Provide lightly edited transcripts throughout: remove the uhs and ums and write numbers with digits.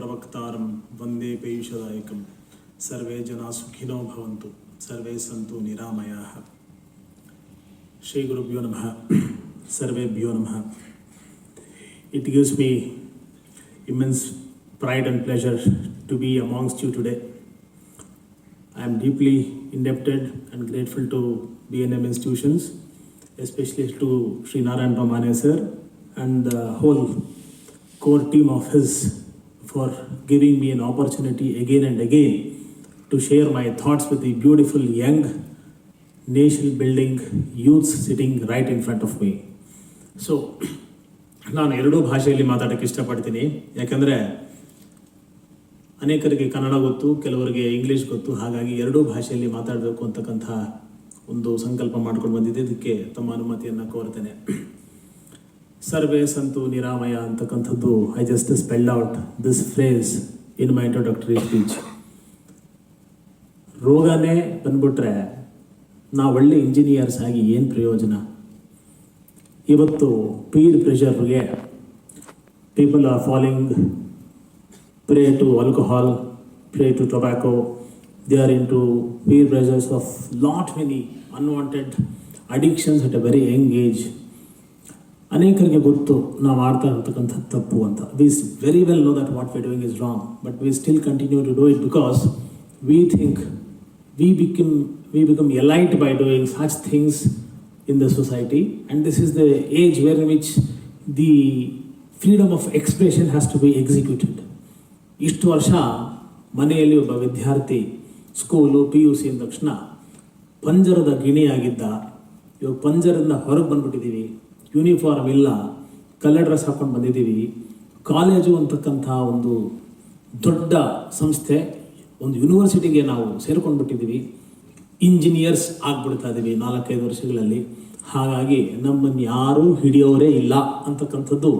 ಪ್ರವಕ್ತಾರಂ ವಂದೇ ಪೇಯುಷದಾಯಕಂ ಸರ್ವೇ ಜನ ಸುಖಿನೋ ಭವಂತು ಸರ್ವೇ ಸಂತು ನಿರಾಮಯಾಃ. ಶ್ರೀ ಗುರುಭ್ಯೋ ನಮಃ. ಸರ್ವೇಭ್ಯೋ ನಮಃ. It gives me immense pride and pleasure to be amongst you today. I am deeply indebted and grateful to BNM institutions, especially to Sri Narayan Ramane sir and the whole core team of his for giving me an opportunity again and again to share my thoughts with the beautiful young nation building youths sitting right in front of me. So ನಾನು ಎರಡೂ ಭಾಷೆಯಲ್ಲಿ ಮಾತಾಡೋಕ್ಕೆ ಇಷ್ಟಪಡ್ತೀನಿ. ಯಾಕಂದರೆ ಅನೇಕರಿಗೆ ಕನ್ನಡ ಗೊತ್ತು, ಕೆಲವರಿಗೆ English ಗೊತ್ತು. ಹಾಗಾಗಿ ಎರಡೂ ಭಾಷೆಯಲ್ಲಿ ಮಾತಾಡಬೇಕು ಅಂತಕ್ಕಂಥ ಒಂದು ಸಂಕಲ್ಪ ಮಾಡ್ಕೊಂಡು ಬಂದಿದ್ದೆ. ಇದಕ್ಕೆ ತಮ್ಮ ಅನುಮತಿಯನ್ನು ಕೋರ್ತೇನೆ. ಸರ್ವೇ ಸಂತು ನಿರಾಮಯ ಅಂತಕ್ಕಂಥದ್ದು I just spelled out this phrase in my introductory speech. ರೋಗನೇ ಬಂದ್ಬಿಟ್ರೆ ನಾವು ಒಳ್ಳೆ ಇಂಜಿನಿಯರ್ಸ್ ಆಗಿ ಏನು ಪ್ರಯೋಜನ? ಇವತ್ತು ಪೀರ್ ಪ್ರೆಷರ್ಗೆ people are falling prey to alcohol, prey to tobacco. They are into peer pressures of lot many unwanted addictions at a very young age. ಅನೇಕರಿಗೆ ಗೊತ್ತು ನಾವು ಮಾಡ್ತಾ ಇರತಕ್ಕಂಥದ್ದು ತಪ್ಪು ಅಂತ. We very well know that what we are doing is wrong, but we still continue to do it because we think we become elite by doing such things in the society, and this is the age where in which the freedom of expression has to be executed. ಇಷ್ಟು ವರ್ಷ ಮನೆಯಲ್ಲಿ ಒಬ್ಬ ವಿದ್ಯಾರ್ಥಿ school PUC ಅಂದ ತಕ್ಷಣ ಪಂಜರದ ಗಿಣಿಯಾಗಿದ್ದ. ಇವಾಗ ಪಂಜರದಿಂದ ಹೊರಗೆ ಬಂದ್ಬಿಟ್ಟಿದ್ದೀವಿ. ಯೂನಿಫಾರ್ಮ್ ಇಲ್ಲ, ಕಲರ್ ಡ್ರೆಸ್ ಹಾಕ್ಕೊಂಡು ಬಂದಿದ್ದೀವಿ. ಕಾಲೇಜು ಅಂತಕ್ಕಂಥ ಒಂದು ದೊಡ್ಡ ಸಂಸ್ಥೆ, ಒಂದು ಯೂನಿವರ್ಸಿಟಿಗೆ ನಾವು ಸೇರ್ಕೊಂಡ್ಬಿಟ್ಟಿದ್ದೀವಿ. ಇಂಜಿನಿಯರ್ಸ್ ಆಗ್ಬಿಡ್ತಾ ಇದ್ದೀವಿ 4-5 ವರ್ಷಗಳಲ್ಲಿ. ಹಾಗಾಗಿ ನಮ್ಮನ್ನು ಯಾರೂ ಹಿಡಿಯೋರೇ ಇಲ್ಲ ಅಂತಕ್ಕಂಥದ್ದು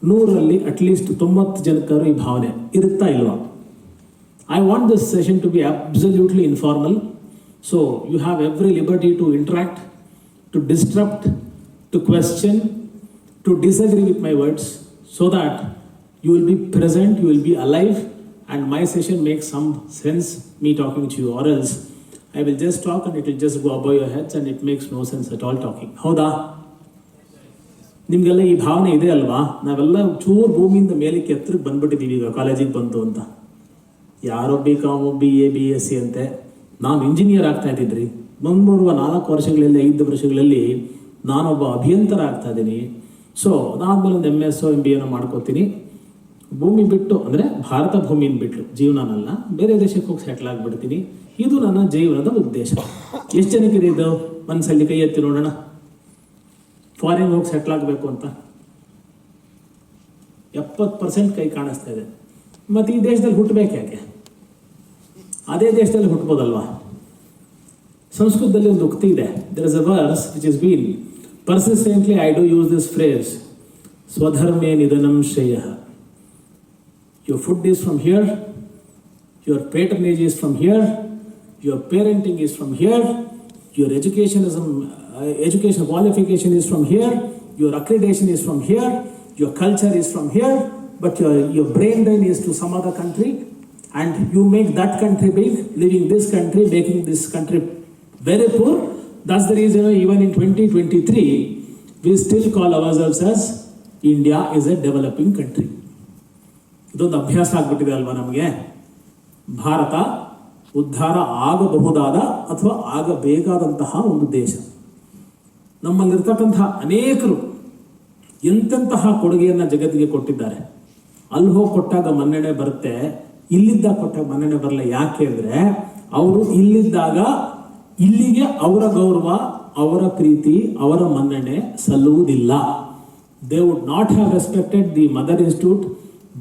100ರಲ್ಲಿ ಅಟ್ಲೀಸ್ಟ್ 90 ಜನಕ್ಕರು ಈ ಭಾವನೆ ಇರುತ್ತಾ ಇಲ್ವಾ? I want this session to be absolutely informal. So you have every liberty to interact, to disrupt, to question, to disagree with my words, so that you will be present, you will be alive, and my session makes some sense me talking to you, or else I will just talk and it will just go above your heads and it makes no sense at all talking. ಹೌದಾ? ನಿಮಗೆಲ್ಲ ಈ ಭಾವನೆ ಇದೆ ಅಲ್ವಾ? ನಾವೆಲ್ಲ ಚೂರು ಭೂಮಿಯಿಂದ ಮೇಲಕ್ಕೆ ಎತ್ತರಕ್ಕೆ ಬಂದ್ಬಿಟ್ಟಿದ್ದೀವಿ ಈಗ ಕಾಲೇಜಿಗೆ ಬಂತು ಅಂತ. ಯಾರೋ BCom BA BSc ಅಂತೆ. ನಾನು ಇಂಜಿನಿಯರ್ ಆಗ್ತಾ ಇದ್ದಿದ್ರಿ. ಮುಂಬರುವ 4 ವರ್ಷಗಳಲ್ಲಿ 5 ವರ್ಷಗಳಲ್ಲಿ ನಾನೊಬ್ಬ ಅಭಿಯಂತರ ಆಗ್ತಾ ಇದ್ದೀನಿ. ಸೊ ಅದಾದ್ಮೇಲೆ ಒಂದು MS MBA ಮಾಡ್ಕೋತೀನಿ. ಭೂಮಿ ಬಿಟ್ಟು, ಅಂದರೆ ಭಾರತ ಭೂಮಿನ ಬಿಟ್ಟು, ಜೀವನನಲ್ಲ, ಬೇರೆ ದೇಶಕ್ಕೆ ಹೋಗಿ ಸೆಟ್ಲ್ ಆಗಿಬಿಡ್ತೀನಿ. ಇದು ನನ್ನ ಜೀವನದ ಉದ್ದೇಶ. ಎಷ್ಟು ಜನಕ್ಕಿದೆ ಇದು? ಮನಸ್ಸಲ್ಲಿ ಕೈ ಎತ್ತಿ ನೋಡೋಣ. ಫಾರಿನ್ ಹೋಗಿ ಸೆಟ್ಲ್ ಆಗಬೇಕು ಅಂತ 70% ಕೈ ಕಾಣಿಸ್ತಾ ಇದೆ. ಮತ್ತು ಈ ದೇಶದಲ್ಲಿ ಹುಟ್ಟಬೇಕು ಯಾಕೆ? ಅದೇ ದೇಶದಲ್ಲಿ ಹುಟ್ಟಬೋದಲ್ವಾ? ಸಂಸ್ಕೃತದಲ್ಲಿ ಒಂದು ಉಕ್ತಿ ಇದೆ. There is a verse which is been persistently I do use this phrase: ಸ್ವಧರ್ಮೇ ನಿಧನಂ ಶ್ರೇಯಃ. Your food is from here, your patronage is from here, your parenting is from here, your education qualification is from here, your accreditation is from here, your culture is from here, but your brain drain is to some other country, and you make that country big, leaving this country, making this country very poor. That's the reason even in 2023 we still call ourselves as India is a developing country. ಇದೊಂದು ಅಭ್ಯಾಸ ಆಗ್ಬಿಟ್ಟಿದೆ ಅಲ್ವಾ ನಮಗೆ? ಭಾರತ ಉದ್ಧಾರ ಆಗಬಹುದಾದ ಅಥವಾ ಆಗಬೇಕಾದಂತಹ ಒಂದು ದೇಶ. ನಮ್ಮಲ್ಲಿರ್ತಕ್ಕಂಥ ಅನೇಕರು ಎಂತೆಂತಹ ಕೊಡುಗೆಯನ್ನು ಜಗತ್ತಿಗೆ ಕೊಟ್ಟಿದ್ದಾರೆ. ಅಲ್ಲಿ ಹೋಗಿ ಕೊಟ್ಟಾಗ ಮನ್ನಣೆ ಬರುತ್ತೆ, ಇಲ್ಲಿದ್ದಾಗ ಕೊಟ್ಟಾಗ ಮನ್ನಣೆ ಬರಲ್ಲ. ಯಾಕೆ ಅಂದರೆ ಅವರು ಇಲ್ಲಿದ್ದಾಗ ಇಲ್ಲಿಗೆ ಅವರ ಗೌರವ, ಅವರ ಪ್ರೀತಿ, ಅವರ ಮನ್ನಣೆ ಸಲ್ಲುವುದಿಲ್ಲ. They would not have respected the mother institute.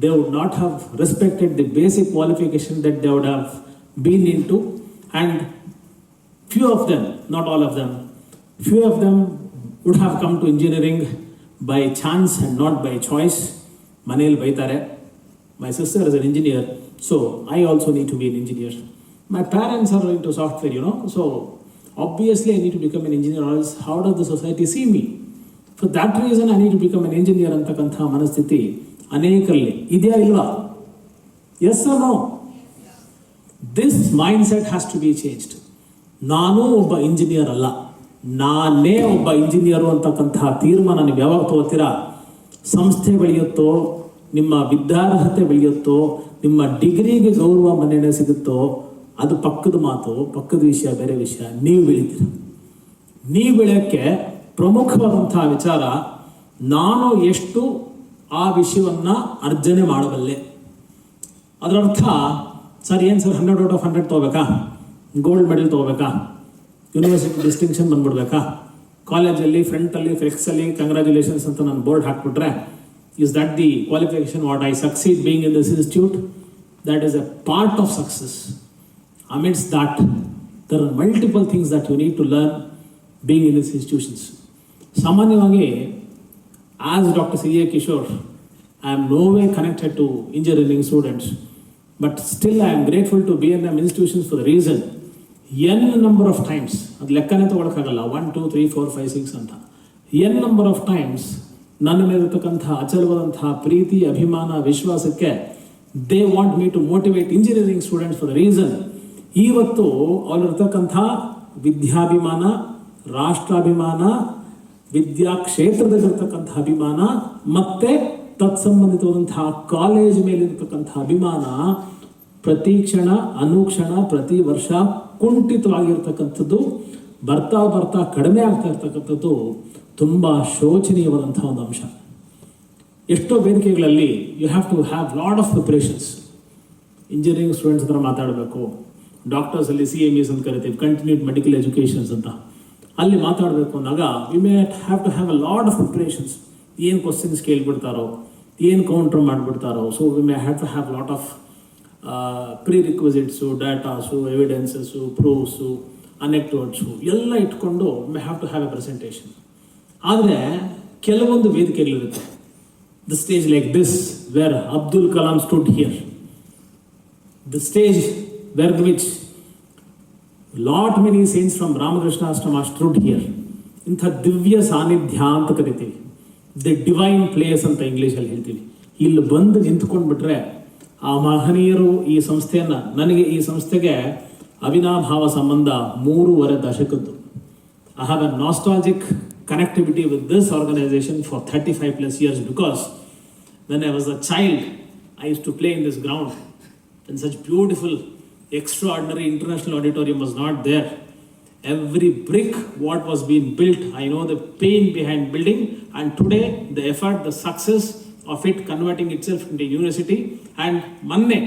They would not have respected the basic qualification that they would have been into, and few of them, not all of them, few of them would have come to engineering by chance and not by choice. Manel baitare, my sister is an engineer, so I also need to be an engineer. My parents are into software, so obviously I need to become an engineer, or else how does the society see me? For that reason I need to become an engineer ಅಂತಕ್ಕಂಥ ಮನಸ್ಥಿತಿ ಅನೇಕರಲ್ಲಿ ಇದೆಯಾ ಇಲ್ವಾ? Yes or no? This mindset has to be changed. ನಾನು ಒಬ್ಬ engineer ಅಲ್ಲ, ನಾನೇ ಒಬ್ಬ ಇಂಜಿನಿಯರು ಅಂತಕ್ಕಂತಹ ತೀರ್ಮಾನ ನೀವು ಯಾವಾಗ ತಗೋತೀರಾ, ಸಂಸ್ಥೆ ಬೆಳೆಯುತ್ತೋ, ನಿಮ್ಮ ವಿದ್ಯಾರ್ಹತೆ ಬೆಳೆಯುತ್ತೋ, ನಿಮ್ಮ ಡಿಗ್ರಿಗೆ ಗೌರವ ಮನ್ನಣೆ ಸಿಗುತ್ತೋ, ಅದು ಪಕ್ಕದ ಮಾತು, ಪಕ್ಕದ ವಿಷಯ, ಬೇರೆ ವಿಷಯ. ನೀವು ಬೆಳೀತೀರ. ನೀವು ಬೆಳೆಯೋಕ್ಕೆ ಪ್ರಮುಖವಾದಂತಹ ವಿಚಾರ, ನಾನು ಎಷ್ಟು ಆ ವಿಷಯವನ್ನು ಅರ್ಜನೆ ಮಾಡಬಲ್ಲೆ. ಅದರ ಅರ್ಥ, ಸರ್ ಏನು ಸರ್ 100 out of 100 ತೊಗೋಬೇಕಾ, ಗೋಲ್ಡ್ ಮೆಡಲ್ ತೊಗೋಬೇಕಾ, ಯೂನಿವರ್ಸಿಟಿ ಡಿಸ್ಟಿಂಕ್ಷನ್ ಬಂದ್ಬಿಡ್ಬೇಕಾ, ಕಾಲೇಜಲ್ಲಿ ಫ್ರಂಟಲ್ಲಿ ಫ್ಲೆಕ್ಸಲ್ಲಿ ಕಂಗ್ರ್ಯಾಚುಲೇಷನ್ಸ್ ಅಂತ ನಾನು ಬೋರ್ಡ್ ಹಾಕ್ಬಿಟ್ರೆ, is that the qualification what I succeed being in this institute? That is a part of success. Amidst that, there are multiple things that you need to learn being in these institutions. ಸಾಮಾನ್ಯವಾಗಿ as Dr.C.A.Kishore, I am no way connected to engineering students, but still I am grateful to BNM institutions for the reason, n number of times, ಅದು ಲೆಕ್ಕನೇ ತಗೊಳಕ್ಕಾಗಲ್ಲ, 1 2 3 4 5 6 ಅಂತ, n number of times ನನ್ನ ಮೇಲಿರ್ತಕ್ಕಂಥ ಅಚಲವಾದಂತಹ ಪ್ರೀತಿ, ಅಭಿಮಾನ, ವಿಶ್ವಾಸಕ್ಕೆ they want me to motivate engineering students for the reason, ಇವತ್ತು ಅವರಿರ್ತಕ್ಕಂಥ ವಿದ್ಯಾಭಿಮಾನ, ರಾಷ್ಟ್ರಾಭಿಮಾನ, ವಿದ್ಯಾ ಕ್ಷೇತ್ರದಲ್ಲಿರ್ತಕ್ಕಂಥ ಅಭಿಮಾನ ಮತ್ತೆ ತತ್ಸಂಬಂಧಿತವಾದಂತಹ ಕಾಲೇಜ್ ಮೇಲಿರ್ತಕ್ಕಂಥ ಅಭಿಮಾನ ಪ್ರತಿ ಕ್ಷಣ, ಅನುಕ್ಷಣ, ಪ್ರತಿ ವರ್ಷ ಕುಂಠಿತವಾಗಿರ್ತಕ್ಕಂಥದ್ದು, ಬರ್ತಾ ಬರ್ತಾ ಕಡಿಮೆ ಆಗ್ತಾ ಇರ್ತಕ್ಕಂಥದ್ದು ತುಂಬ ಶೋಚನೀಯವಾದಂಥ ಒಂದು ಅಂಶ. ಎಷ್ಟೋ ವೇದಿಕೆಗಳಲ್ಲಿ you have to have lot of preparations. Engineering students ಹತ್ರ ಮಾತಾಡಬೇಕು, ಡಾಕ್ಟರ್ಸಲ್ಲಿ CMEs ಅಂತ ಕರಿತೀವಿ, ಕಂಟಿನ್ಯೂಡ್ ಮೆಡಿಕಲ್ ಎಜುಕೇಷನ್ಸ್ ಅಂತ, ಅಲ್ಲಿ ಮಾತಾಡಬೇಕು ಅಂದಾಗ we may have to have a lot of preparations. ಏನು ಕ್ವಶನ್ಸ್ ಕೇಳ್ಬಿಡ್ತಾರೋ, ಏನು ಕೌಂಟರ್ ಮಾಡಿಬಿಡ್ತಾರೋ, so we may have to have lot of prerequisites, datas, evidences, proofs, anecdotes ಎಲ್ಲ ಇಟ್ಕೊಂಡು may have to have a presentation. ಆದರೆ ಕೆಲವೊಂದು ವೇದಿಕೆಗಳಿರುತ್ತೆ, the stage like this where Abdul Kalam stood here, the stage where which lot many saints from Ramakrishnashram stood here. ಇಂಥ ದಿವ್ಯ ಸಾನ್ನಿಧ್ಯ ಅಂತ ಕರಿತೀವಿ, ದ ಡಿವೈನ್ ಪ್ಲೇಸ್ ಅಂತ ಇಂಗ್ಲೀಷಲ್ಲಿ ಹೇಳ್ತೀವಿ. ಇಲ್ಲಿ ಬಂದು ನಿಂತ್ಕೊಂಡ್ಬಿಟ್ರೆ ಆ ಮಹನೀಯರು ಈ ಸಂಸ್ಥೆಯನ್ನು, ನನಗೆ ಈ ಸಂಸ್ಥೆಗೆ ಅವಿನಾಭಾವ ಸಂಬಂಧ 3.5 ದಶಕದ್ದು. I have a nostalgic connectivity with this organization for 35 plus years, because when I was a child, I used to play in this ground, and such beautiful, extraordinary international auditorium was not there. Every brick what was being built, I know the pain behind building, and today the effort, the success of it converting itself into university. And Monday,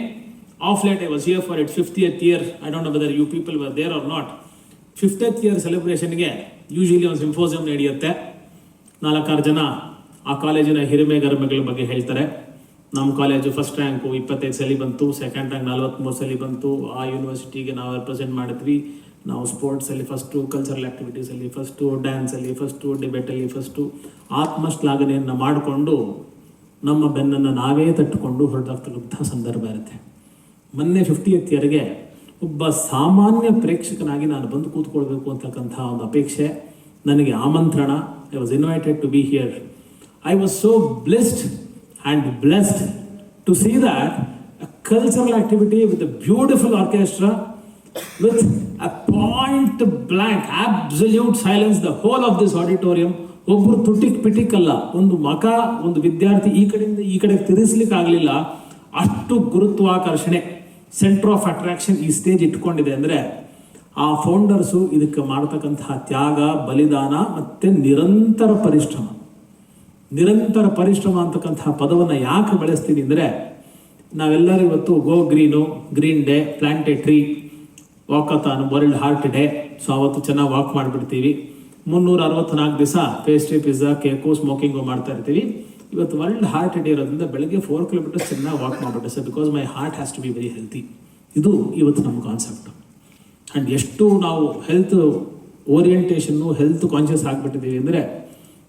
off late, I was here for its 50th year. I don't know whether you people were there or not. 50th year ಸೆಲೆಬ್ರೇಷನ್ಗೆ usually ಒಂದು symposium ನಡೆಯುತ್ತೆ. 4-6 ಜನ ಆ ಕಾಲೇಜಿನ ಹಿರಿಮೆ ಗರಿಮೆಗಳ ಬಗ್ಗೆ ಹೇಳ್ತಾರೆ. ನಮ್ಮ ಕಾಲೇಜು ಫಸ್ಟ್ ರ್ಯಾಂಕು 25 ಸಲ ಬಂತು, ಸೆಕೆಂಡ್ ರ್ಯಾಂಕ್ 43 ಸಲ ಬಂತು, ಆ ಯೂನಿವರ್ಸಿಟಿಗೆ ನಾವು ರೆಪ್ರೆಸೆಂಟ್ ಮಾಡಿದ್ವಿ. ನಾವು ಸ್ಪೋರ್ಟ್ಸಲ್ಲಿ ಫಸ್ಟು, ಕಲ್ಚರಲ್ ಆ್ಯಕ್ಟಿವಿಟೀಸಲ್ಲಿ ಫಸ್ಟು, ಡ್ಯಾನ್ಸಲ್ಲಿ ಫಸ್ಟು, ಡಿಬೇಟಲ್ಲಿ ಫಸ್ಟು, ಆತ್ಮಶ್ಲಾಘನೆಯನ್ನು ಮಾಡಿಕೊಂಡು ನಮ್ಮ ಬೆನ್ನನ್ನು ನಾವೇ ತಟ್ಟುಕೊಂಡು ಹೊರಟಾಗ್ತಕ್ಕಂಥ ಸಂದರ್ಭ ಇರುತ್ತೆ. ಮೊನ್ನೆ 50th ಇಯರ್ಗೆ ಒಬ್ಬ ಸಾಮಾನ್ಯ ಪ್ರೇಕ್ಷಕನಾಗಿ ನಾನು ಬಂದು ಕೂತ್ಕೊಳ್ಬೇಕು ಅಂತಕ್ಕಂಥ ಒಂದು ಅಪೇಕ್ಷೆ, ನನಗೆ ಆಮಂತ್ರಣ. I was invited to be here. I was so blessed and blessed to see that a cultural activity with a beautiful orchestra, with a point blank absolute silence, the whole of this auditorium. ಒಬ್ಬರು ತುಟಿಕ್ ಪಿಟಿಕ್ ಅಲ್ಲ, ಒಂದು ಒಂದು ವಿದ್ಯಾರ್ಥಿ ಈ ಕಡೆಯಿಂದ ಈ ಕಡೆ ತಿರುಗಿಸ್ಲಿಕ್ಕೆ ಆಗಲಿಲ್ಲ. ಅಷ್ಟು ಗುರುತ್ವಾಕರ್ಷಣೆ, ಸೆಂಟರ್ ಆಫ್ ಅಟ್ರಾಕ್ಷನ್ ಈ ಸ್ಟೇಜ್ ಇಟ್ಕೊಂಡಿದೆ ಅಂದರೆ ಆ ಫೌಂಡರ್ಸು ಇದಕ್ಕೆ ಮಾಡತಕ್ಕಂತಹ ತ್ಯಾಗ, ಬಲಿದಾನ ಮತ್ತು ನಿರಂತರ ಪರಿಶ್ರಮ. ನಿರಂತರ ಪರಿಶ್ರಮ ಅಂತಕ್ಕಂತಹ ಪದವನ್ನು ಯಾಕೆ ಬಳಸ್ತೀನಿ ಅಂದರೆ, ನಾವೆಲ್ಲರೂ ಇವತ್ತು go green, green day, plant a tree, walkathon, world heart day. So ಅವತ್ತು ಚೆನ್ನಾಗಿ ವಾಕ್ ಮಾಡಿಬಿಡ್ತೀವಿ. 364 ದಿವಸ ಪೇಸ್ಟ್ರಿ, ಪಿಜ್ಜಾ, ಕೇಕು, ಸ್ಮೋಕಿಂಗು ಮಾಡ್ತಾ ಇರ್ತೀವಿ. ಇವತ್ತು ವರ್ಲ್ಡ್ ಹಾರ್ಟ್ ಡೇ ಇರೋದ್ರಿಂದ ಬೆಳಗ್ಗೆ 4 kilometers ಚೆನ್ನಾಗಿ ವಾಕ್ ಮಾಡಿಬಿಟ್ಟೆ sir, because my heart has to be very healthy. ಇದು ಇವತ್ತು ನಮ್ಮ ಕಾನ್ಸೆಪ್ಟ್. ಆ್ಯಂಡ್ ಎಷ್ಟು ನಾವು ಹೆಲ್ತ್ ಓರಿಯೆಂಟೇಷನ್ನು, ಹೆಲ್ತ್ ಕಾನ್ಷಿಯಸ್ ಆಗಿಬಿಟ್ಟಿದ್ದೀವಿ ಅಂದರೆ,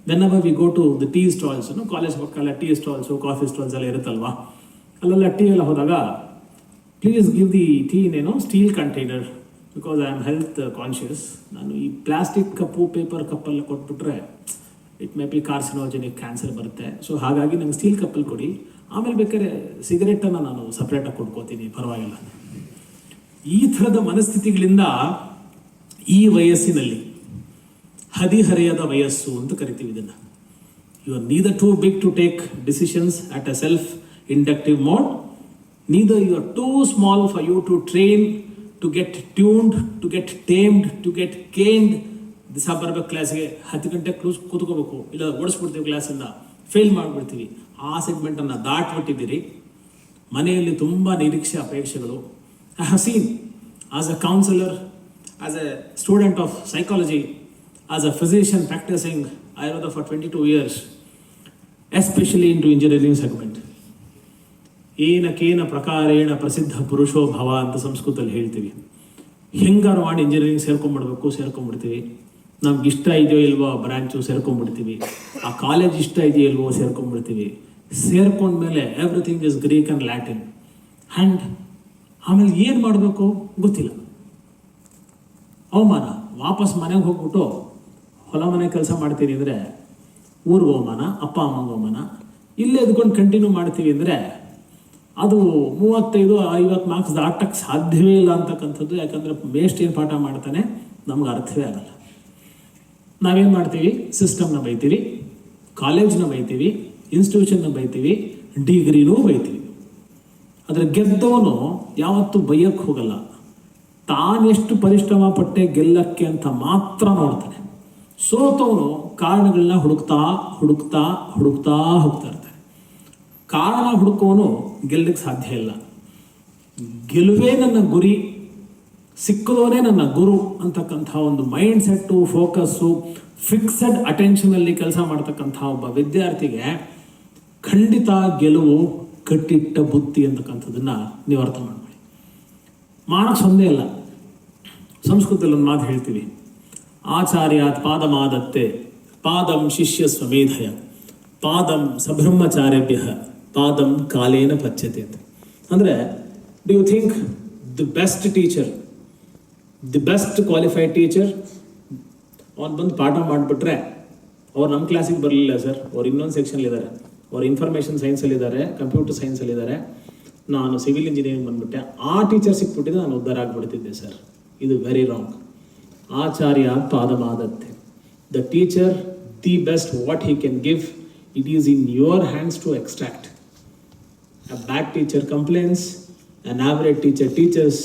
whenever we go to the tea stalls, college ಪಕ್ಕಲ್ಲ ಟೀ ಸ್ಟಾಲ್ಸು, ಕಾಫಿ ಸ್ಟಾಲ್ಸ್ ಎಲ್ಲ ಇರುತ್ತಲ್ವಾ, ಅಲ್ಲೆಲ್ಲ ಟೀ ಎಲ್ಲ ಹೋದಾಗ please give the tea in steel container, because I am health conscious. ನಾನು ಈ ಪ್ಲಾಸ್ಟಿಕ್ ಕಪ್ಪು, ಪೇಪರ್ ಕಪ್ಪೆಲ್ಲ ಕೊಟ್ಬಿಟ್ರೆ it may be carcinogenic, cancer ಬರುತ್ತೆ. ಸೊ ಹಾಗಾಗಿ ನಂಗೆ ಸ್ಟೀಲ್ ಕಪ್ಪಲ್ಲಿ ಕೊಡಿ. ಆಮೇಲೆ ಬೇಕಾದ್ರೆ ಸಿಗರೆಟನ್ನು ನಾನು ಸಪ್ರೇಟಾಗಿ ಕೊಟ್ಕೋತೀನಿ, ಪರವಾಗಿಲ್ಲ. ಈ ಥರದ ಮನಸ್ಥಿತಿಗಳಿಂದ ಈ ವಯಸ್ಸಿನಲ್ಲಿ ಹದಿಹರೆಯದ ವಯಸ್ಸು ಅಂತ ಕರಿತೀವಿ ಇದನ್ನು. You are neither too big to take decisions at a self inductive mode, neither you are too small for you to train, to get tuned, to get tamed, to get caned. ದಿವಸ ಬರ್ಬೇಕು ಕ್ಲಾಸ್ಗೆ, 10 ಗಂಟೆಗೆ ಕೂತ್ಕೋಬೇಕು, ಇಲ್ಲ ಓಡಿಸ್ಬಿಡ್ತೀವಿ ಕ್ಲಾಸಿಂದ, fail ಮಾಡಿಬಿಡ್ತೀವಿ. ಆ ಸೆಗ್ಮೆಂಟನ್ನು ದಾಟ್ಬಿಟ್ಟಿದ್ದೀರಿ. ಮನೆಯಲ್ಲಿ ತುಂಬ ನಿರೀಕ್ಷೆ ಅಪೇಕ್ಷೆಗಳು. I have seen as a counsellor, as a student of psychology, as a physician practising Ayurveda for 22 years, especially into engineering segment. ಏನಕೇನ ಪ್ರಕಾರೇಣ ಪ್ರಸಿದ್ಧ ಪುರುಷೋ ಭವ ಅಂತ ಸಂಸ್ಕೃತದಲ್ಲಿ ಹೇಳ್ತೀವಿ. ಹೆಂಗಾರು ಮಾಡಿ ಇಂಜಿನಿಯರಿಂಗ್ ಸೇರ್ಕೊಂಡ್ಬಿಡ್ತೀವಿ. ನಮ್ಗೆ ಇಷ್ಟ ಇದೆಯೋ ಇಲ್ವೋ ಬ್ರ್ಯಾಂಚು ಸೇರ್ಕೊಂಡ್ಬಿಡ್ತೀವಿ. ಆ ಕಾಲೇಜ್ ಇಷ್ಟ ಇದೆಯೋ ಇಲ್ವೋ ಸೇರ್ಕೊಂಡ್ಬಿಡ್ತೀವಿ. ಸೇರ್ಕೊಂಡ್ಮೇಲೆ everything is Greek and Latin. And ಆಮೇಲೆ ಏನು ಮಾಡಬೇಕು ಗೊತ್ತಿಲ್ಲ. ಅವಮಾನ. ವಾಪಸ್ ಮನೆಗೆ ಹೋಗ್ಬಿಟ್ಟು ಹೊಲ ಮನೆ ಕೆಲಸ ಮಾಡ್ತೀನಿ ಅಂದರೆ ಊರಿಗೆ ಅವಮಾನ, ಅಪ್ಪ ಅಮ್ಮಂಗೆ ಅವಮಾನ. ಇಲ್ಲೇ ಎದ್ಕೊಂಡು ಕಂಟಿನ್ಯೂ ಮಾಡ್ತೀವಿ ಅಂದರೆ ಅದು 35-50 ಮಾರ್ಕ್ಸ್ ದಾಟಕ್ಕೆ ಸಾಧ್ಯವೇ ಇಲ್ಲ ಅಂತಕ್ಕಂಥದ್ದು. ಯಾಕಂದರೆ ಬೇಸ್ಟ್ ಏನು ಪಾಠ ಮಾಡ್ತಾನೆ ನಮ್ಗೆ ಅರ್ಥವೇ ಆಗಲ್ಲ. ನಾವೇನು ಮಾಡ್ತೀವಿ, ಸಿಸ್ಟಮ್ನ ಬೈತೀವಿ, ಕಾಲೇಜ್ನ ಬೈತೀವಿ, ಇನ್ಸ್ಟಿಟ್ಯೂಷನ್ನ ಬೈತೀವಿ, ಡಿಗ್ರಿನೂ ಬೈತೀವಿ. ಆದರೆ ಗೆದ್ದವನು ಯಾವತ್ತೂ ಬೈಯಕ್ಕೆ ಹೋಗಲ್ಲ. ತಾನೆಷ್ಟು ಪರಿಶ್ರಮ ಪಟ್ಟೆ ಗೆಲ್ಲಕ್ಕೆ ಅಂತ ಮಾತ್ರ ನೋಡ್ತಾನೆ. ಸೋತವನು ಕಾರಣಗಳನ್ನ ಹುಡುಕ್ತಾ ಹೋಗ್ತಾ ಇರ್ತಾನೆ. ಕಾರಣ ಹುಡುಕೋನು ಗೆಲ್ಲಕ್ಕೆ ಸಾಧ್ಯ ಇಲ್ಲ. ಗೆಲುವೇ ನನ್ನ ಗುರಿ, ಸಿಕ್ಕದವನೇ ನನ್ನ ಗುರು ಅಂತಕ್ಕಂಥ ಒಂದು ಮೈಂಡ್ ಸೆಟ್ಟು, ಫೋಕಸ್ಸು, ಫಿಕ್ಸಡ್ ಅಟೆನ್ಷನಲ್ಲಿ ಕೆಲಸ ಮಾಡ್ತಕ್ಕಂಥ ಒಬ್ಬ ವಿದ್ಯಾರ್ಥಿಗೆ ಖಂಡಿತ ಗೆಲುವು ಕಟ್ಟಿಟ್ಟ ಬುತ್ತಿ ಅಂತಕ್ಕಂಥದ್ದನ್ನು ನೀವು ಅರ್ಥ ಮಾಡ್ಕೊಳ್ಳಿ. ಮಾರ್ಕ್ಸ್ ಒಂದೇ ಅಲ್ಲ. ಸಂಸ್ಕೃತದಲ್ಲಿ ಒಂದು ಮಾತು ಹೇಳ್ತೀವಿ, ಆಚಾರ್ಯಾತ್ ಪಾದಮಾದತ್ತೆ ಪಾದಂ ಶಿಷ್ಯ ಸ್ವಮೇಧಯ ಪಾದಂ ಸಬ್ರಹ್ಮಚಾರ್ಯಭ್ಯ ಪಾದಂ ಕಾಲೇನ ಪಚ್ಯತೆ ಅಂತ. ಅಂದರೆ do you think the best teacher, the best qualified teacher ಅವ್ನು ಬಂದು ಪಾಠ ಮಾಡಿಬಿಟ್ರೆ ಅವ್ರು ನಮ್ಮ ಕ್ಲಾಸಿಗೆ ಬರಲಿಲ್ಲ ಸರ್, ಅವ್ರು ಇನ್ನೊಂದು ಸೆಕ್ಷನ್ಲಿದ್ದಾರೆ, ಅವ್ರು ಇನ್ಫಾರ್ಮೇಷನ್ ಸೈನ್ಸಲ್ಲಿದ್ದಾರೆ, ಕಂಪ್ಯೂಟರ್ ಸೈನ್ಸಲ್ಲಿದ್ದಾರೆ, ನಾನು ಸಿವಿಲ್ ಇಂಜಿನಿಯರಿಂಗ್ ಬಂದುಬಿಟ್ಟೆ, ಆ ಟೀಚರ್ ಸಿಕ್ಬಿಟ್ಟಿದ್ರೆ ನಾನು ಉದ್ಧಾರ ಆಗಿಬಿಡ್ತಿದ್ದೆ ಸರ್. ಇದು ವೆರಿ ರಾಂಗ್. ಆಚಾರ್ಯ ಪಾದಮಾದತ್ತೆ. The teacher, the best what he can give, it is in your hands to extract. A bad teacher complains, an average teacher teaches,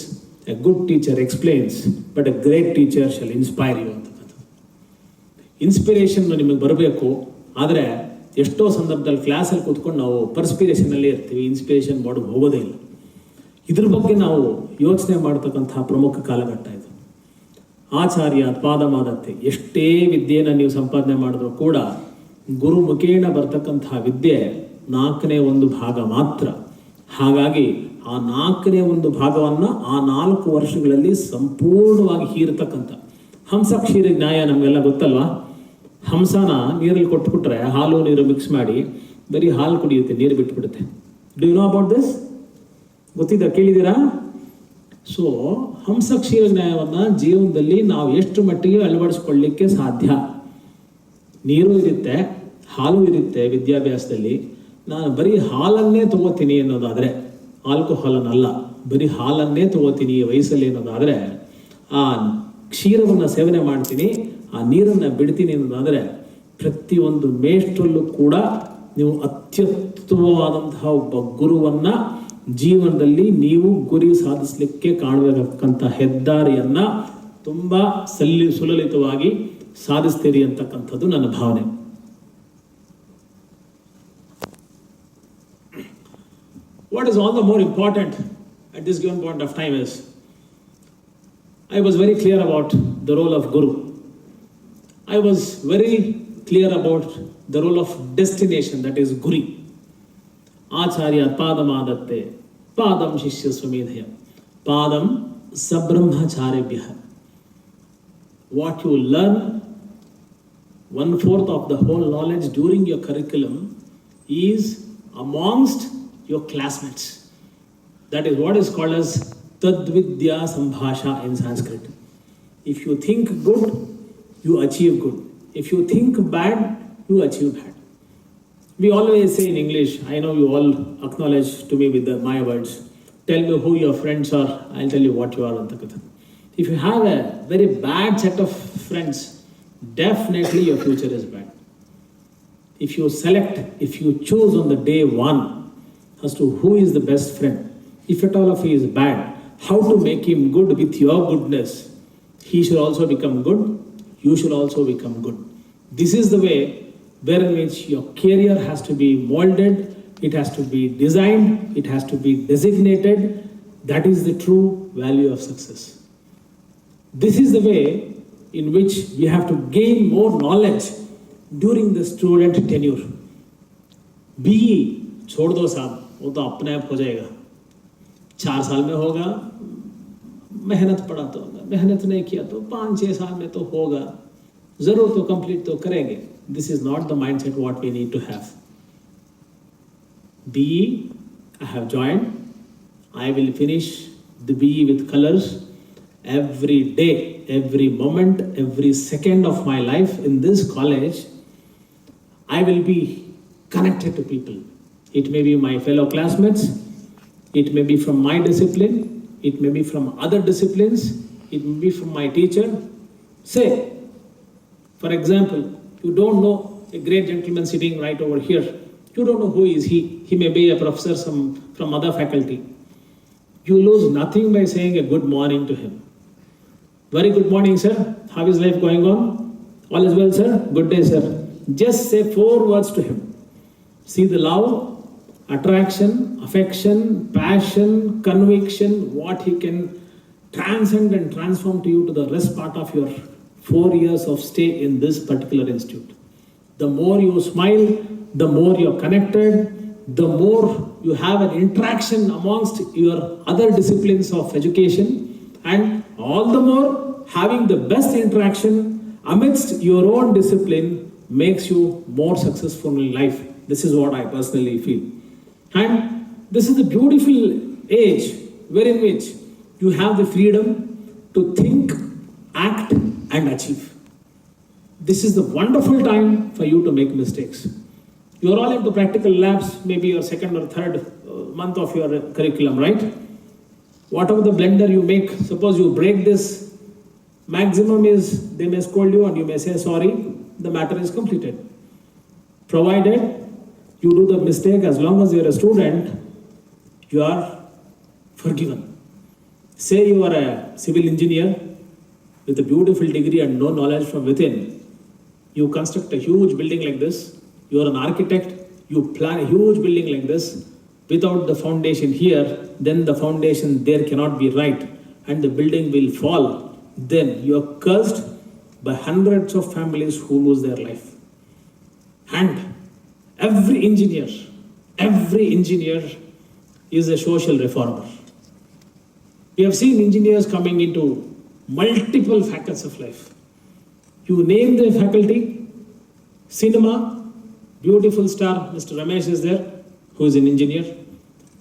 a good teacher explains, but a great teacher shall inspire you ಅಂತಕ್ಕಂಥದ್ದು. Inspiration ನಿಮಗೆ ಬರಬೇಕು. ಆದರೆ ಎಷ್ಟೋ ಸಂದರ್ಭದಲ್ಲಿ ಕ್ಲಾಸಲ್ಲಿ ಕೂತ್ಕೊಂಡು ನಾವು ಪರ್ಸ್ಪಿರೇಷನಲ್ಲೇ ಇರ್ತೀವಿ, ಇನ್ಸ್ಪಿರೇಷನ್ ಮಾಡೋದು ಹೋಗೋದೇ ಇಲ್ಲ. ಇದ್ರ ಬಗ್ಗೆ ನಾವು ಯೋಚನೆ ಮಾಡ್ತಕ್ಕಂಥ ಪ್ರಮುಖ ಕಾಲಘಟ್ಟ ಇದು. ಆಚಾರ್ಯ ಪಾದಮಾದತ್ತೆ. ಎಷ್ಟೇ ವಿದ್ಯೆಯನ್ನು ನೀವು ಸಂಪಾದನೆ ಮಾಡಿದ್ರು ಕೂಡ ಗುರು ಮುಖೇನ ಬರ್ತಕ್ಕಂಥ ವಿದ್ಯೆ 4ನೇ 1 ಭಾಗ ಮಾತ್ರ. ಹಾಗಾಗಿ ಆ 4ನೇ 1 ಭಾಗವನ್ನು ಆ 4 ವರ್ಷಗಳಲ್ಲಿ ಸಂಪೂರ್ಣವಾಗಿ ಹೀರತಕ್ಕಂಥ ಹಂಸ ಕ್ಷೀರ ನ್ಯಾಯ ನಮಗೆಲ್ಲ ಗೊತ್ತಲ್ವಾ. ಹಂಸನ ನೀರಲ್ಲಿ ಕೊಟ್ಬಿಟ್ರೆ ಹಾಲು ನೀರು ಮಿಕ್ಸ್ ಮಾಡಿ ಬರೀ ಹಾಲು ಕುಡಿಯುತ್ತೆ, ನೀರು ಬಿಟ್ಬಿಡುತ್ತೆ. Do you know about this? ಗೊತ್ತಿದ್ದ, ಕೇಳಿದ್ದೀರಾ? ಸೊ ಹಂಸ ಕ್ಷೀರ ನ್ಯಾಯವನ್ನು ಜೀವನದಲ್ಲಿ ನಾವು ಎಷ್ಟು ಮಟ್ಟಿಗೆ ಅಳವಡಿಸ್ಕೊಳ್ಳಿಕ್ಕೆ ಸಾಧ್ಯ. ನೀರು ಇರುತ್ತೆ, ಹಾಲು ಇರುತ್ತೆ ವಿದ್ಯಾಭ್ಯಾಸದಲ್ಲಿ. ನಾನು ಬರೀ ಹಾಲನ್ನೇ ತಗೋತೀನಿ ಅನ್ನೋದಾದರೆ, ಆಲ್ಕೋಹಾಲನ್ನಲ್ಲ, ಬರೀ ಹಾಲನ್ನೇ ತಗೋತೀನಿ ಈ ವಯಸ್ಸಲ್ಲಿ ಅನ್ನೋದಾದರೆ, ಆ ಕ್ಷೀರವನ್ನು ಸೇವನೆ ಮಾಡ್ತೀನಿ, ಆ ನೀರನ್ನು ಬಿಡ್ತೀನಿ ಅನ್ನೋದಾದರೆ, ಪ್ರತಿಯೊಂದು ಮೇಷ್ಟ್ರಲ್ಲೂ ಕೂಡ ನೀವು ಅತ್ಯುತ್ತಮವಾದಂತಹ ಒಬ್ಬ ಗುರುವನ್ನು ಜೀವನದಲ್ಲಿ ನೀವು ಗುರಿ ಸಾಧಿಸಲಿಕ್ಕೆ ಕಾಣಬೇಕಂತ ಹೆದ್ದಾರಿಯನ್ನು ತುಂಬ ಸುಲಲಿತವಾಗಿ ಸಾಧಿಸ್ತೀರಿ ಅಂತಕ್ಕಂಥದ್ದು ನನ್ನ ಭಾವನೆ. What is all the more important at this given point of time is, I was very clear about the role of Guru. I was very clear about the role of destination, that is Guri. Acharya padamadatte padam shishya swamedhaya padam sabrahmacharya. What you learn, 1/4 of the whole knowledge during your curriculum is amongst your classmates. That is what is called as Tadvidya Sambhasha in Sanskrit. If you think good, you achieve good. If you think bad, you achieve bad. We always say in English, I know you all acknowledge to me with my words, tell me who your friends are, I'll tell you what you are. If you have a very bad set of friends, definitely your future is bad. If you choose on the day one as to who is the best friend, if at all of he is bad, how to make him good with your goodness, he should also become good, you should also become good. This is the way wherein which your career has to be molded, it has to be designed, it has to be designated. That is the true value of success. This is the way in which we have to gain more knowledge during the student tenure. BE छोड़ दो साहब, वो तो अपने आप हो जाएगा. 4 साल में होगा, मेहनत पड़ा तो होगा, मेहनत नहीं किया तो 5-6 साल में तो होगा, जरूर तो कंप्लीट तो करेंगे. This is not the mindset what we need to have. BE, I have joined. I will finish the BE with colors. Every day, every moment, every second of my life in this college, I will be connected to people. It may be my fellow classmates, it may be from my discipline, it may be from other disciplines, it may be from my teacher. Say, for example, you don't know a great gentleman sitting right over here. You don't know who is he. He may be a professor from other faculty. You lose nothing by saying a good morning to him. Very good morning, sir. How is life going on? All is well, sir. Good day, sir. Just say 4 words to him. See the love, attraction, affection, passion, conviction, what he can transcend and transform to you to the rest part of your 4 years of stay in this particular institute. The more you smile, the more you're connected, the more you have an interaction amongst your other disciplines of education, and all the more having the best interaction amidst your own discipline makes you more successful in life. This is what I personally feel. And this is the beautiful age wherein which you have the freedom to think, act, and achieve. This is the wonderful time for you to make mistakes. You are all into practical labs, maybe your 2nd or 3rd month of your curriculum, right? Whatever the blender you make, suppose you break this, maximum is they may scold you and you may say sorry, the matter is completed. Provided you do the mistake, as long as you are a student, you are forgiven. Say you are a civil engineer with a beautiful degree and no knowledge from within. You construct a huge building like this. You are an architect. You plan a huge building like this. Without the foundation here, then the foundation there cannot be right and the building will fall. Then you are cursed by hundreds of families who lose their life. And every engineer is a social reformer. We have seen engineers coming into multiple facets of life. You name the faculty, cinema, beautiful star, Mr. Ramesh is there, who is an engineer.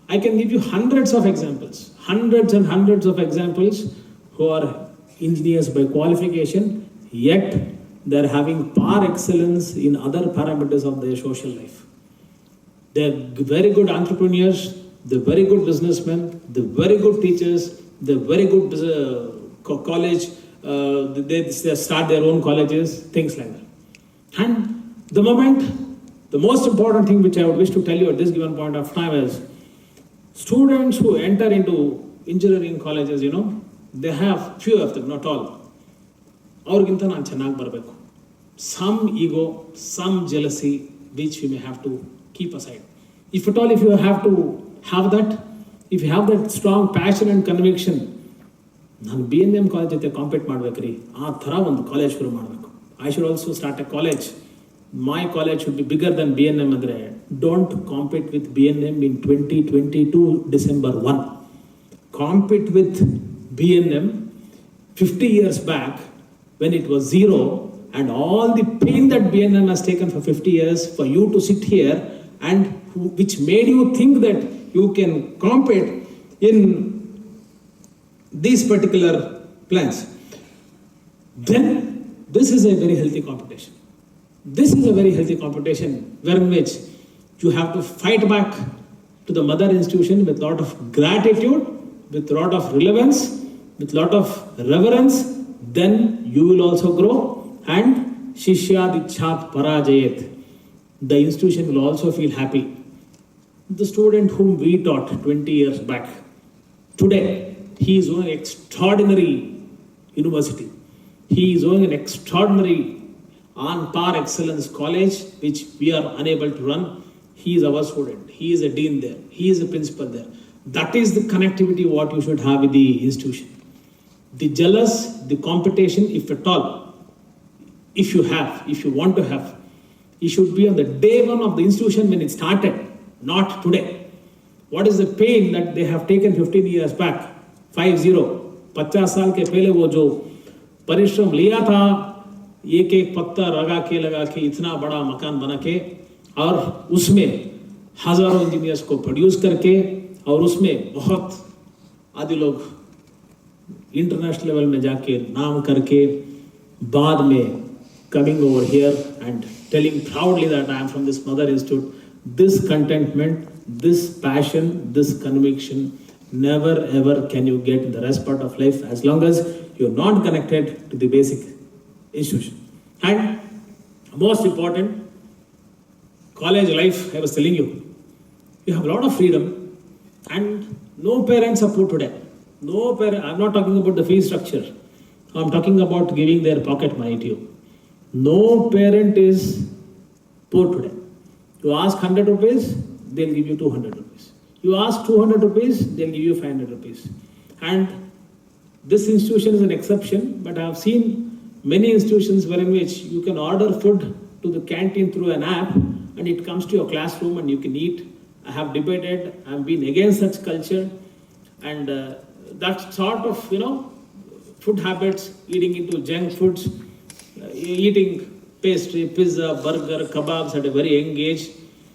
I can give you hundreds of examples, hundreds and hundreds of examples who are engineers by qualification, yet they're having par excellence in other parameters of their social life. They're very good entrepreneurs, they're very good businessmen, they're very good teachers, they're very good college, they start their own colleges, things like that. And the most important thing which I would wish to tell you at this given point of time is, students who enter into engineering colleges, they have few of them, not all. Some ego, some jealousy, which we may have to keep aside. If at all, if you have to have that, if you have that strong passion and conviction, ನಾನು BNM college ಜೊತೆ compete ಮಾಡ್ಬೇಕ್ರಿ, ಆ ಥರ ಒಂದು college ಶುರು ಮಾಡಬೇಕು. I should also start a college. My college should be bigger than BNM ಅಂದರೆ, don't compete with BNM in 2022 December 1. Compete with BNM 50 years back when it was zero, and all the pain that BNM has taken for 50 years for you to sit here and which made you think that you can compete in these particular plans. Then this is a very healthy competition. This is a very healthy competition wherein which You have to fight back to the mother institution with a lot of gratitude, with a lot of relevance, with a lot of reverence. Then you will also grow, and Shishya Dichat Parajayet. The institution will also feel happy. The student whom we taught 20 years back, today he is owning an extraordinary university. He is owning an extraordinary on par excellence college, which we are unable to run. He is our student. He is a dean there. He is a principal there. That is the connectivity what you should have with the institution. The jealous, the competition, if at all, if you want to have, it should be on the day one of the institution when it started, not today. What is the pain that they have taken 15 years back? 50, 50 साल के पहले वो जो परिश्रम लिया था, एक एक पत्ता लगा के इतना बड़ा मकान बना के, और उसमें हजारों इंजीनियर्स को प्रोड्यूस करके, और उसमें बहुत आदि लोग इंटरनेशनल लेवल में जाके नाम करके, बाद में coming over here and telling proudly that I am from this mother institute. This contentment, this passion, this conviction, never ever can you get in the rest part of life as long as you are not connected to the basic institution. And most important, college life, I was telling you, you have a lot of freedom, and no parents are poor today. No parent, I'm not talking about the fee structure. I'm talking about giving their pocket money to you. No parent is poor today. You ask 100 rupees, they'll give you 200 rupees. You ask 200 rupees, they'll give you 500 rupees. And this institution is an exception, but I have seen many institutions wherein which you can order food to the canteen through an app, and it comes to your classroom and you can eat. I have debated, I have been against such culture, and that sort of, food habits, eating into junk foods, eating pastry, pizza, burger, kebabs at a very young age,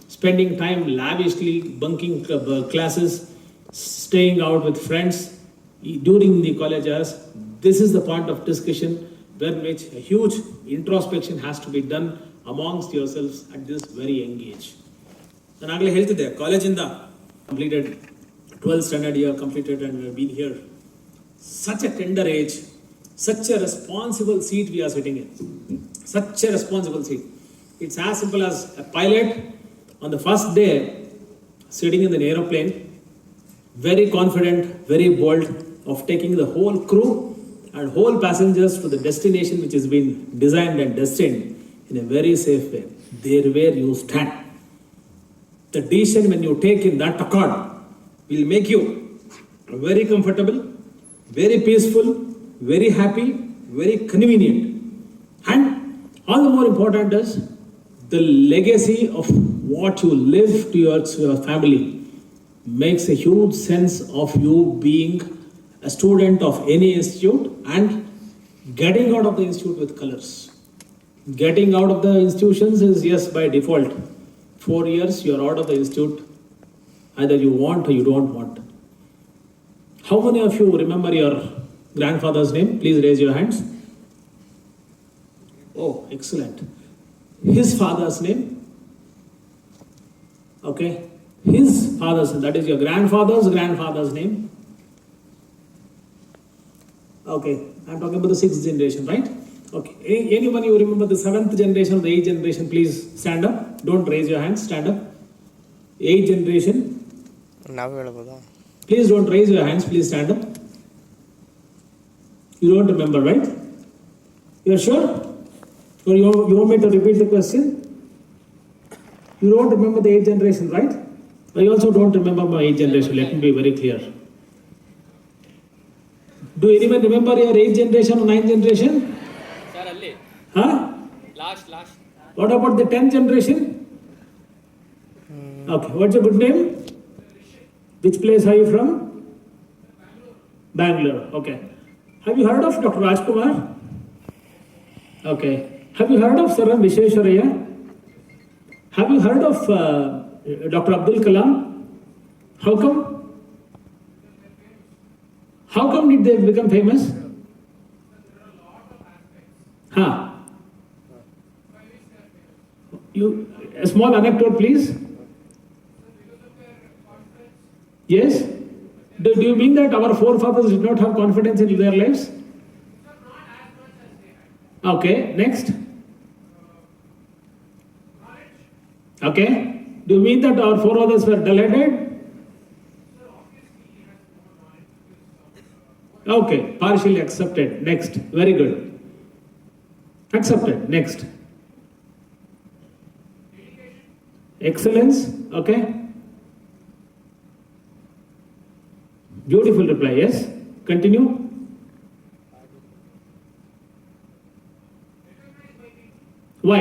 spending time lavishly, bunking classes, staying out with friends during the college hours. This is the point of discussion where which a huge introspection has to be done amongst yourselves at this very young age. ನಾನು ಆಗಲೇ ಹೇಳ್ತಿದ್ದೆ, ಕಾಲೇಜಿಂದ completed 12th standard year completed and we have been here. Such a tender age, such a responsible seat we are sitting in. Such a responsible seat. It's as simple as a pilot on the first day sitting in an aeroplane, very confident, very bold of taking the whole crew and whole passengers to the destination which has been designed and destined in a very safe way. There where you stand. The decision when you take in that accord will make you very comfortable, very peaceful, very happy, very convenient. And all the more important is the legacy of what you live to your family makes a huge sense of you being a student of any institute and getting out of the institute with colors. Getting out of the institutions is yes by default. 4 years you are out of the institute, either you want or you don't want. How many of you remember your grandfather's name? Please raise your hands. Oh, excellent. His father's name? Okay. His father's name, that is your grandfather's name. Okay, I'm talking about the 6th generation, right? Okay. Anyone you remember the 7th generation or the 8th generation, please stand up. Don't raise your hands, stand up. 8th generation. Please don't raise your hands, please stand up. You don't remember, right? You're sure? Or you want me to repeat the question? You don't remember the 8th generation, right? I also don't remember my 8th generation, let me be very clear. Do anyone remember your 8th generation or 9th generation? Sir, Ali. Huh? Last. What about the 10th generation? Okay, what's your good name? Which place are you from? Bangalore, okay. Have you heard of Dr. Rajkumar? Okay. Have you heard of Sir Vishweswaraya? Have you heard of Dr. Abdul Kalam? How come? How come did they become famous? A small anecdote, please. Yes? Do you mean that our forefathers did not have confidence in their lives? Okay, next. Okay. Do you mean that our forefathers were delighted? Okay, partially accepted. Next. Very good. Accepted. Next. Excellence. Okay. Beautiful reply. Yes. Continue. Why?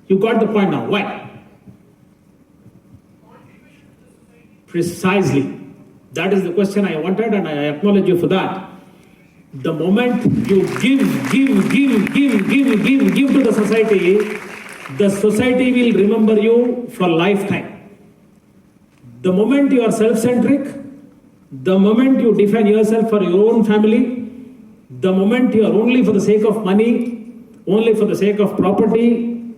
You got the point now. Why? Precisely. That is the question I wanted, and I acknowledge you for that. The moment you give to the society will remember you for lifetime. The moment you are self-centric, the moment you define yourself for your own family, the moment you are only for the sake of money, only for the sake of property,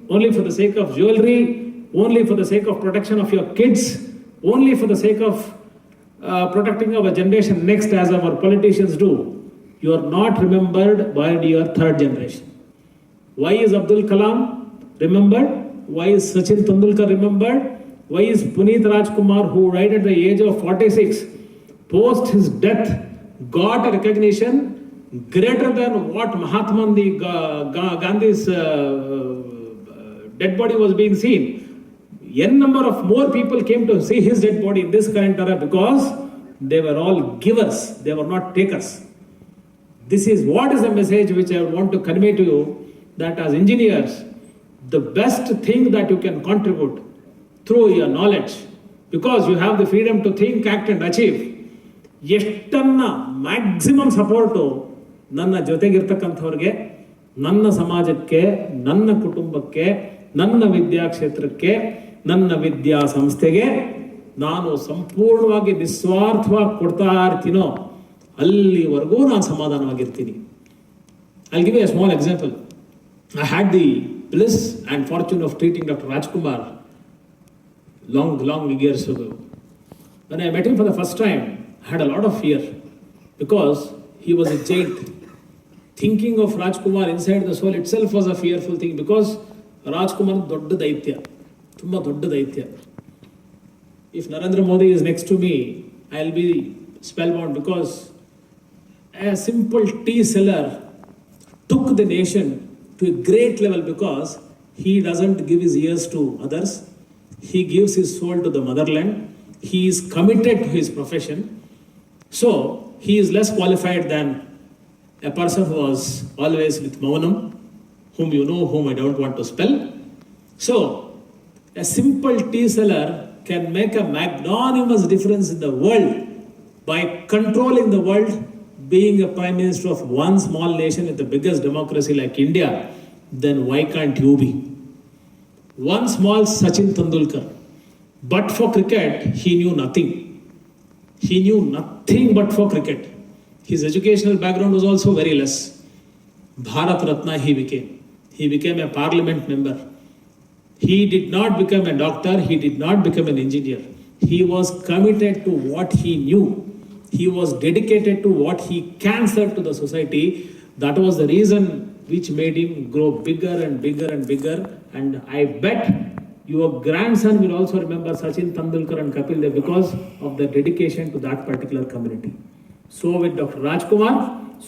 only for the sake of jewelry, only for the sake of protection of your kids, only for the sake of protecting our generation next as our politicians do, you are not remembered by your third generation. Why is Abdul Kalam remembered? Why is Sachin Tendulkar remembered? Why is Puneet Rajkumar, who died at the age of 46, post his death, got a recognition greater than what Mahatma Gandhi's dead body was being seen? N number of more people came to see his dead body in this current era because they were all givers, they were not takers. This is what is the message which I want to convey to you, that as engineers, the best thing that you can contribute through your knowledge, because you have the freedom to think, act and achieve, ಎಷ್ಟನ್ನ maximum support ನನ್ನ ಜೊತೆಗಿರ್ತಕ್ಕಂಥವ್ರಿಗೆ, ನನ್ನ ಸಮಾಜಕ್ಕೆ, ನನ್ನ ಕುಟುಂಬಕ್ಕೆ, ನನ್ನ ವಿದ್ಯಾಕ್ಷೇತ್ರಕ್ಕೆ, ನನ್ನ ವಿದ್ಯಾ ಸಂಸ್ಥೆಗೆ ನಾನು ಸಂಪೂರ್ಣವಾಗಿ ನಿಸ್ವಾರ್ಥವಾಗಿ ಕೊಡ್ತಾ ಇರ್ತೀನೋ ಅಲ್ಲಿವರೆಗೂ ನಾನು ಸಮಾಧಾನವಾಗಿರ್ತೀನಿ. I'll give you a small example. I had the bliss and fortune of treating Dr. Rajkumar long years ago. When I met him for the first time, I had a lot of fear because he was a giant. Thinking of Rajkumar inside the soul itself was a fearful thing because Rajkumar ದೊಡ್ಡ ದೈತ್ಯ, ತುಂಬ ದೊಡ್ಡ ದೈತ್ಯ. If Narendra Modi is next to me, I'll be spellbound because a simple tea seller took the nation to a great level because he doesn't give his ears to others. He gives his soul to the motherland. He is committed to his profession. So, he is less qualified than a person who was always with Maunam, whom you know, whom I don't want to spell. So, a simple tea seller can make a magnanimous difference in the world by controlling the world, being a prime minister of one small nation in the biggest democracy like India. Then why can't you be? One small Sachin Tendulkar, but for cricket, he knew nothing. He knew nothing but for cricket. His educational background was also very less. Bharat Rathna he became. He became a parliament member. He did not become a doctor. He did not become an engineer. He was committed to what he knew. He was dedicated to what he can serve to the society. That was the reason which made him grow bigger and bigger and bigger. And I bet your grandson will also remember Sachin Tendulkar and Kapil Dev because of the dedication to that particular community. So with Dr. Rajkumar,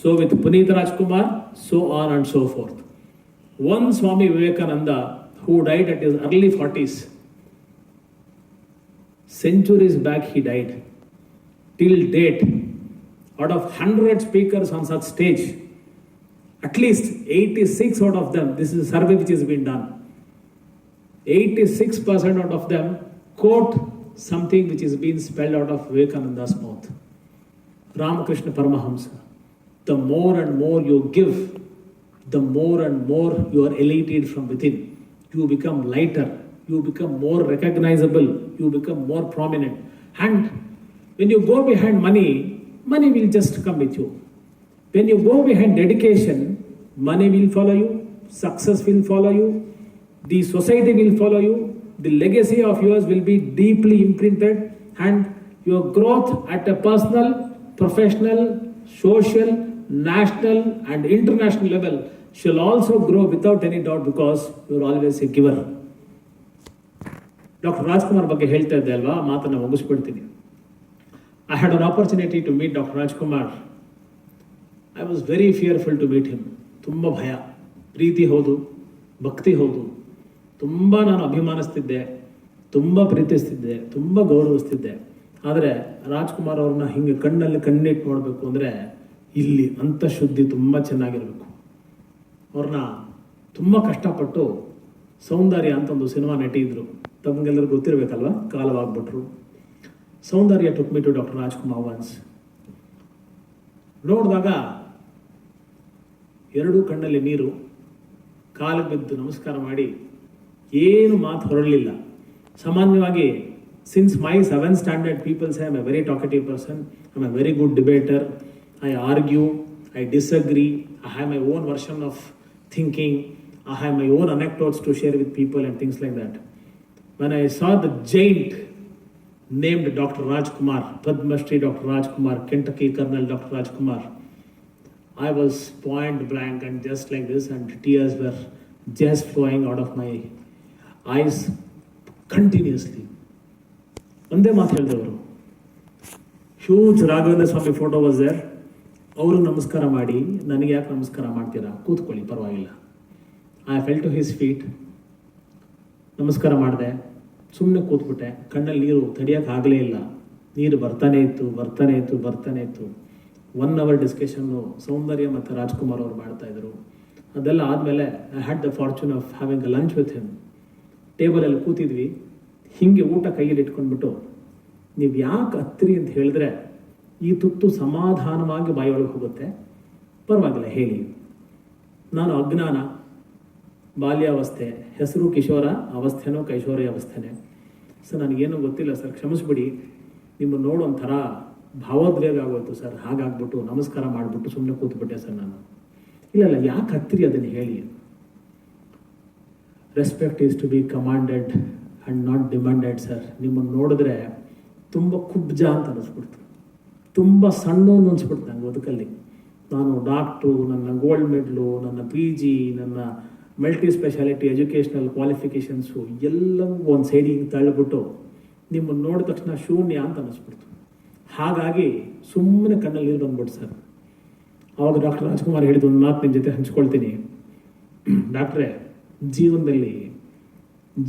so with Puneet Rajkumar, so on and so forth. One Swami Vivekananda, who died at his early 40s, centuries back he died. Till date, out of 100 speakers on such stage, at least 86 out of them, this is a survey which has been done, 86% out of them quote something which is being spelled out of Vivekananda's mouth. Ramakrishna Paramahamsa. The more and more you give, the more and more you are elated from within. You become lighter, you become more recognizable, you become more prominent. And when you go behind money, money will just come with you. When you go behind dedication, money will follow you, success will follow you, the society will follow you, the legacy of yours will be deeply imprinted, and your growth at a personal, professional, social, national and international level shall also grow without any doubt, because you are always a giver. Doctor Rajkumar ಬಗ್ಗೆ ಹೇಳ್ತಾ ಇದ್ದೆ ಅಲ್ವಾ, ಮಾತನ್ನು ಮುಗಿಸ್ಬಿಡ್ತೀನಿ. I had an opportunity to meet Dr. Rajkumar. I was very fearful to meet him. ತುಂಬ ಭಯ, ಪ್ರೀತಿ ಹೌದು, ಭಕ್ತಿ ಹೌದು, ತುಂಬ ನಾನು ಅಭಿಮಾನಿಸ್ತಿದ್ದೆ, ತುಂಬ ಪ್ರೀತಿಸ್ತಿದ್ದೆ, ತುಂಬ ಗೌರವಿಸ್ತಿದ್ದೆ. ಆದರೆ ರಾಜ್ಕುಮಾರ್ ಅವ್ರನ್ನ ಹಿಂಗೆ ಕಣ್ಣಲ್ಲಿ ಕಣ್ಣಿಟ್ಟು ನೋಡಬೇಕು ಅಂದರೆ ಇಲ್ಲಿ ಅಂತಃಶುದ್ಧಿ ತುಂಬ ಚೆನ್ನಾಗಿರಬೇಕು. ಅವ್ರನ್ನ ತುಂಬ ಕಷ್ಟಪಟ್ಟು ಸೌಂದರ್ಯ ಅಂತ ಒಂದು ಸಿನಿಮಾ ನಟಿ ಇದ್ರು, ತಮಗೆಲ್ಲರಿಗೂ ಗೊತ್ತಿರಬೇಕಲ್ವ, ಕಾಲವಾಗ್ಬಿಟ್ರು. Soundarya took me to doctor Rajkumar once. ನೋಡಿದಾಗ ಎರಡೂ ಕಣ್ಣಲ್ಲಿ ನೀರು, ಕಾಲಿಗೆ ಬಿದ್ದು ನಮಸ್ಕಾರ ಮಾಡಿ ಏನು ಮಾತು ಹೊರಡಲಿಲ್ಲ. ಸಾಮಾನ್ಯವಾಗಿ since my 7th standard people say I'm a very talkative person, I'm a very good debater, I argue, I disagree, I have my own version of thinking, I have my own anecdotes to share with people and things like that. When I saw the giant named Dr. Rajkumar, Padma Shri Dr. Rajkumar, Kentucky Colonel Dr. Rajkumar, I was point blank and just like this, and tears were just flowing out of my eyes continuously. ಒಂದೇ ಮಾತು ಹೇಳಿದವರು. Huge Raghavendra Swami photo was there. ಅವರು ನಮಸ್ಕಾರ ಮಾಡಿ, ನನಗೆ ಯಾಕೆ ನಮಸ್ಕಾರ ಮಾಡ್ತೀರಾ, ಕೂತ್ಕೊಳ್ಳಿ ಪರವಾಗಿಲ್ಲ. I fell to his feet, ನಮಸ್ಕಾರ ಮಾಡಿದೆ, ಸುಮ್ಮನೆ ಕೂತ್ಬಿಟ್ಟೆ. ಕಣ್ಣಲ್ಲಿ ನೀರು ತಡಿಯೋಕೆ ಆಗಲೇ ಇಲ್ಲ, ನೀರು ಬರ್ತಾನೆ ಇತ್ತು. 1 hour ಡಿಸ್ಕಷನ್ನು ಸೌಂದರ್ಯ ಮತ್ತು ರಾಜ್ಕುಮಾರ್ ಅವರು ಮಾಡ್ತಾಯಿದ್ರು. ಅದೆಲ್ಲ ಆದಮೇಲೆ I had the fortune of having a lunch with him. ಟೇಬಲಲ್ಲಿ ಕೂತಿದ್ವಿ, ಹೀಗೆ ಊಟ ಕೈಯಲ್ಲಿ ಇಟ್ಕೊಂಡ್ಬಿಟ್ಟು, ನೀವು ಯಾಕೆ ಹತ್ತಿರಿ ಅಂತ ಹೇಳಿದ್ರೆ ಈ ತುತ್ತು ಸಮಾಧಾನವಾಗಿ ಬಾಯೊಳಗೆ ಹೋಗುತ್ತೆ, ಪರವಾಗಿಲ್ಲ ಹೇಳಿ. ನಾನು ಅಜ್ಞಾನ, ಬಾಲ್ಯಾವಸ್ಥೆ, ಹೆಸರು ಕಿಶೋರ ಅವಸ್ಥೆನೋ ಕೈಶೋರಿ ಅವಸ್ಥೆನೇ ಸರ್, ನನಗೇನು ಗೊತ್ತಿಲ್ಲ ಸರ್, ಕ್ಷಮಿಸ್ಬಿಡಿ, ನಿಮ್ಮನ್ನು ನೋಡೋ ಒಂಥರ ಭಾವೋದ್ವೇಗ ಆಗೋಯ್ತು ಸರ್, ಹಾಗಾಗ್ಬಿಟ್ಟು ನಮಸ್ಕಾರ ಮಾಡಿಬಿಟ್ಟು ಸುಮ್ಮನೆ ಕೂತ್ಬಿಟ್ಟೆ ಸರ್ ನಾನು. ಇಲ್ಲ ಯಾಕೆ ಹತ್ತಿರಿ ಅದನ್ನು ಹೇಳಿ. Respect is to be commanded and not demanded sir. ನಿಮ್ಮನ್ನು ನೋಡಿದ್ರೆ ತುಂಬ ಕುಬ್ಜ ಅಂತ ಅನ್ನಿಸ್ಬಿಡ್ತು, ತುಂಬ ಸಣ್ಣವನು ಅನಿಸ್ಬಿಡ್ತು ನಂಗೆ ಬದುಕಲ್ಲಿ. ನಾನು ಡಾಕ್ಟ್ರು, ನನ್ನ ಗೋಲ್ಡ್ ಮೆಡ್ಲು, ನನ್ನ PG, ನನ್ನ ಮಲ್ಟಿ ಸ್ಪೆಷಾಲಿಟಿ ಎಜುಕೇಷನಲ್ ಕ್ವಾಲಿಫಿಕೇಷನ್ಸು ಎಲ್ಲವೂ ಒಂದು ಸೈಡಿಗೆ ತಳ್ಳಿಬಿಟ್ಟು ನಿಮ್ಮನ್ನು ನೋಡಿದ ತಕ್ಷಣ ಶೂನ್ಯ ಅಂತ ಅನ್ನಿಸ್ಬಿಡ್ತು. ಹಾಗಾಗಿ ಸುಮ್ಮನೆ ಕಣ್ಣಲ್ಲಿ ನೀರು ಬಂದ್ಬಿಟ್ಟು ಸರ್. ಆವಾಗ ಡಾಕ್ಟರ್ ರಾಜ್ಕುಮಾರ್ ಹೇಳಿದ ಒಂದು ಮಾತು ನಿಮ್ಮ ಜೊತೆ ಹಂಚ್ಕೊಳ್ತೀನಿ. ಡಾಕ್ಟ್ರೇ,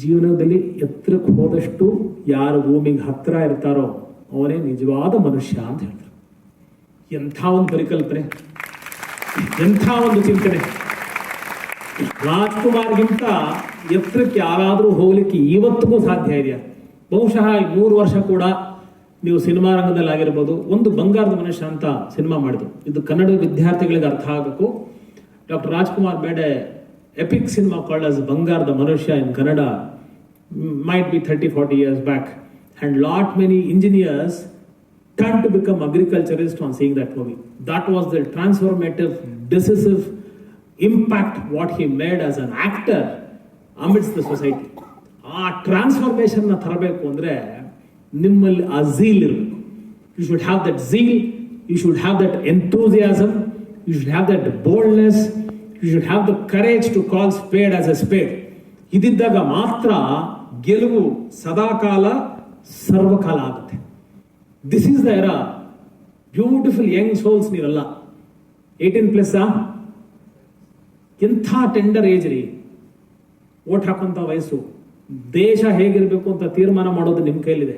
ಜೀವನದಲ್ಲಿ ಎತ್ತರಕ್ಕೆ ಹೋದಷ್ಟು ಯಾರು ಭೂಮಿಗೆ ಹತ್ತಿರ ಇರ್ತಾರೋ ಅವನೇ ನಿಜವಾದ ಮನುಷ್ಯ ಅಂತ ಹೇಳಿದ್ರು. ಎಂಥ ಒಂದು ಪರಿಕಲ್ಪನೆ, ಎಂಥ ಒಂದು ಚಿಂತನೆ. ರಾಜ್ಕುಮಾರ್ಗಿಂತ ಎತ್ತರಕ್ಕೆ ಯಾರಾದರೂ ಹೋಗ್ಲಿಕ್ಕೆ ಇವತ್ತಿಗೂ ಸಾಧ್ಯ ಇದೆಯಾ? ಬಹುಶಃ 100 ವರ್ಷ ಕೂಡ ನೀವು ಸಿನಿಮಾ ರಂಗದಲ್ಲಿ ಆಗಿರ್ಬೋದು. ಒಂದು ಬಂಗಾರದ ಮನುಷ್ಯ ಅಂತ ಸಿನಿಮಾ ಮಾಡಿದ್ರು, ಇದು ಕನ್ನಡ ವಿದ್ಯಾರ್ಥಿಗಳಿಗೆ ಅರ್ಥ ಆಗಬೇಕು. Doctor Rajkumar made A epic cinema called as Bangarada Manusha in Kannada, might be 30-40 years back, and lot many engineers turned to become agriculturists on seeing that movie. That was the transformative, decisive impact what he made as an actor amidst the society. ಆ ಟ್ರಾನ್ಸ್ಫಾರ್ಮೇಷನ್ನ ತರಬೇಕು ಅಂದರೆ ನಿಮ್ಮಲ್ಲಿ ಆ zeal ಇರಬೇಕು. You should have that zeal, you should have that enthusiasm, you should have that boldness, you should have the courage to call spade as a spade. ಇದಿದ್ದಾಗ ಮಾತ್ರ ಗೆಲುವು ಸದಾಕಾಲ ಸರ್ವಕಾಲ ಆಗುತ್ತೆ. This is the era. Beautiful young souls ನೀವೆಲ್ಲ 18+ ಎಂಥ tender age ರೀ, vote ಹಾಕುವಂಥ ವಯಸ್ಸು. ದೇಶ ಹೇಗಿರಬೇಕು ಅಂತ ತೀರ್ಮಾನ ಮಾಡೋದು ನಿಮ್ಮ ಕೈಲಿದೆ.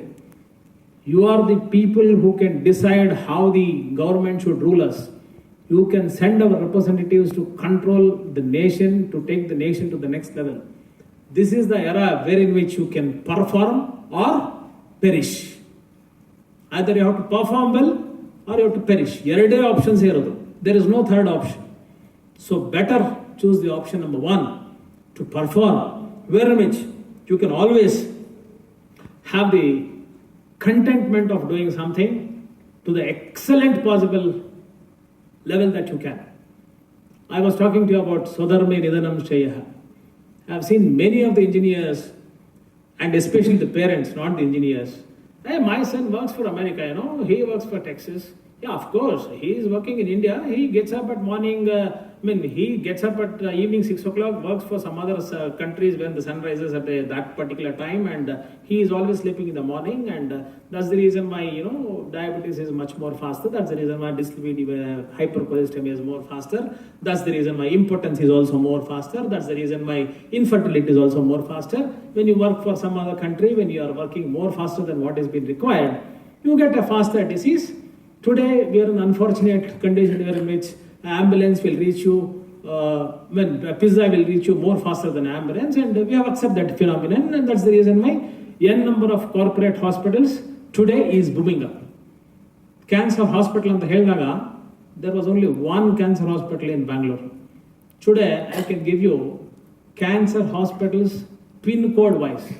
You are the people who can decide how the government should rule us. You can send our representatives to control the nation, to take the nation to the next level. This is the era wherein which you can perform or perish. Either you have to perform well or you have to perish. Erade options irodu. There is no third option. So better choose the option number 1, to perform, wherein which you can always have the contentment of doing something to the excellent possible level that you can. I was talking to you about Swadharme Nidanam Shreya. I have seen many of the engineers and especially the parents, not the engineers. Hey, my son works for America, you know, he works for Texas. Yeah, of course, he is working in India. He gets up at morning, he gets up at evening 6 o'clock, works for some other countries when the sun rises at that particular time, and he is always sleeping in the morning, and that's the reason why, you know, diabetes is much more faster. That's the reason why dyslipidemia, hypercholesteremia is more faster. That's the reason why impotence is also more faster. That's the reason why infertility is also more faster. When you work for some other country, when you are working more faster than what is being required, you get a faster disease. Today, we are in an unfortunate condition in which ambulance will reach you, pizza will reach you more faster than ambulance, and we have accepted that phenomenon, and that's the reason why n number of corporate hospitals today is booming up. Cancer hospital anta helidaga, there was only one cancer hospital in Bangalore. Today, I can give you cancer hospitals pin code wise.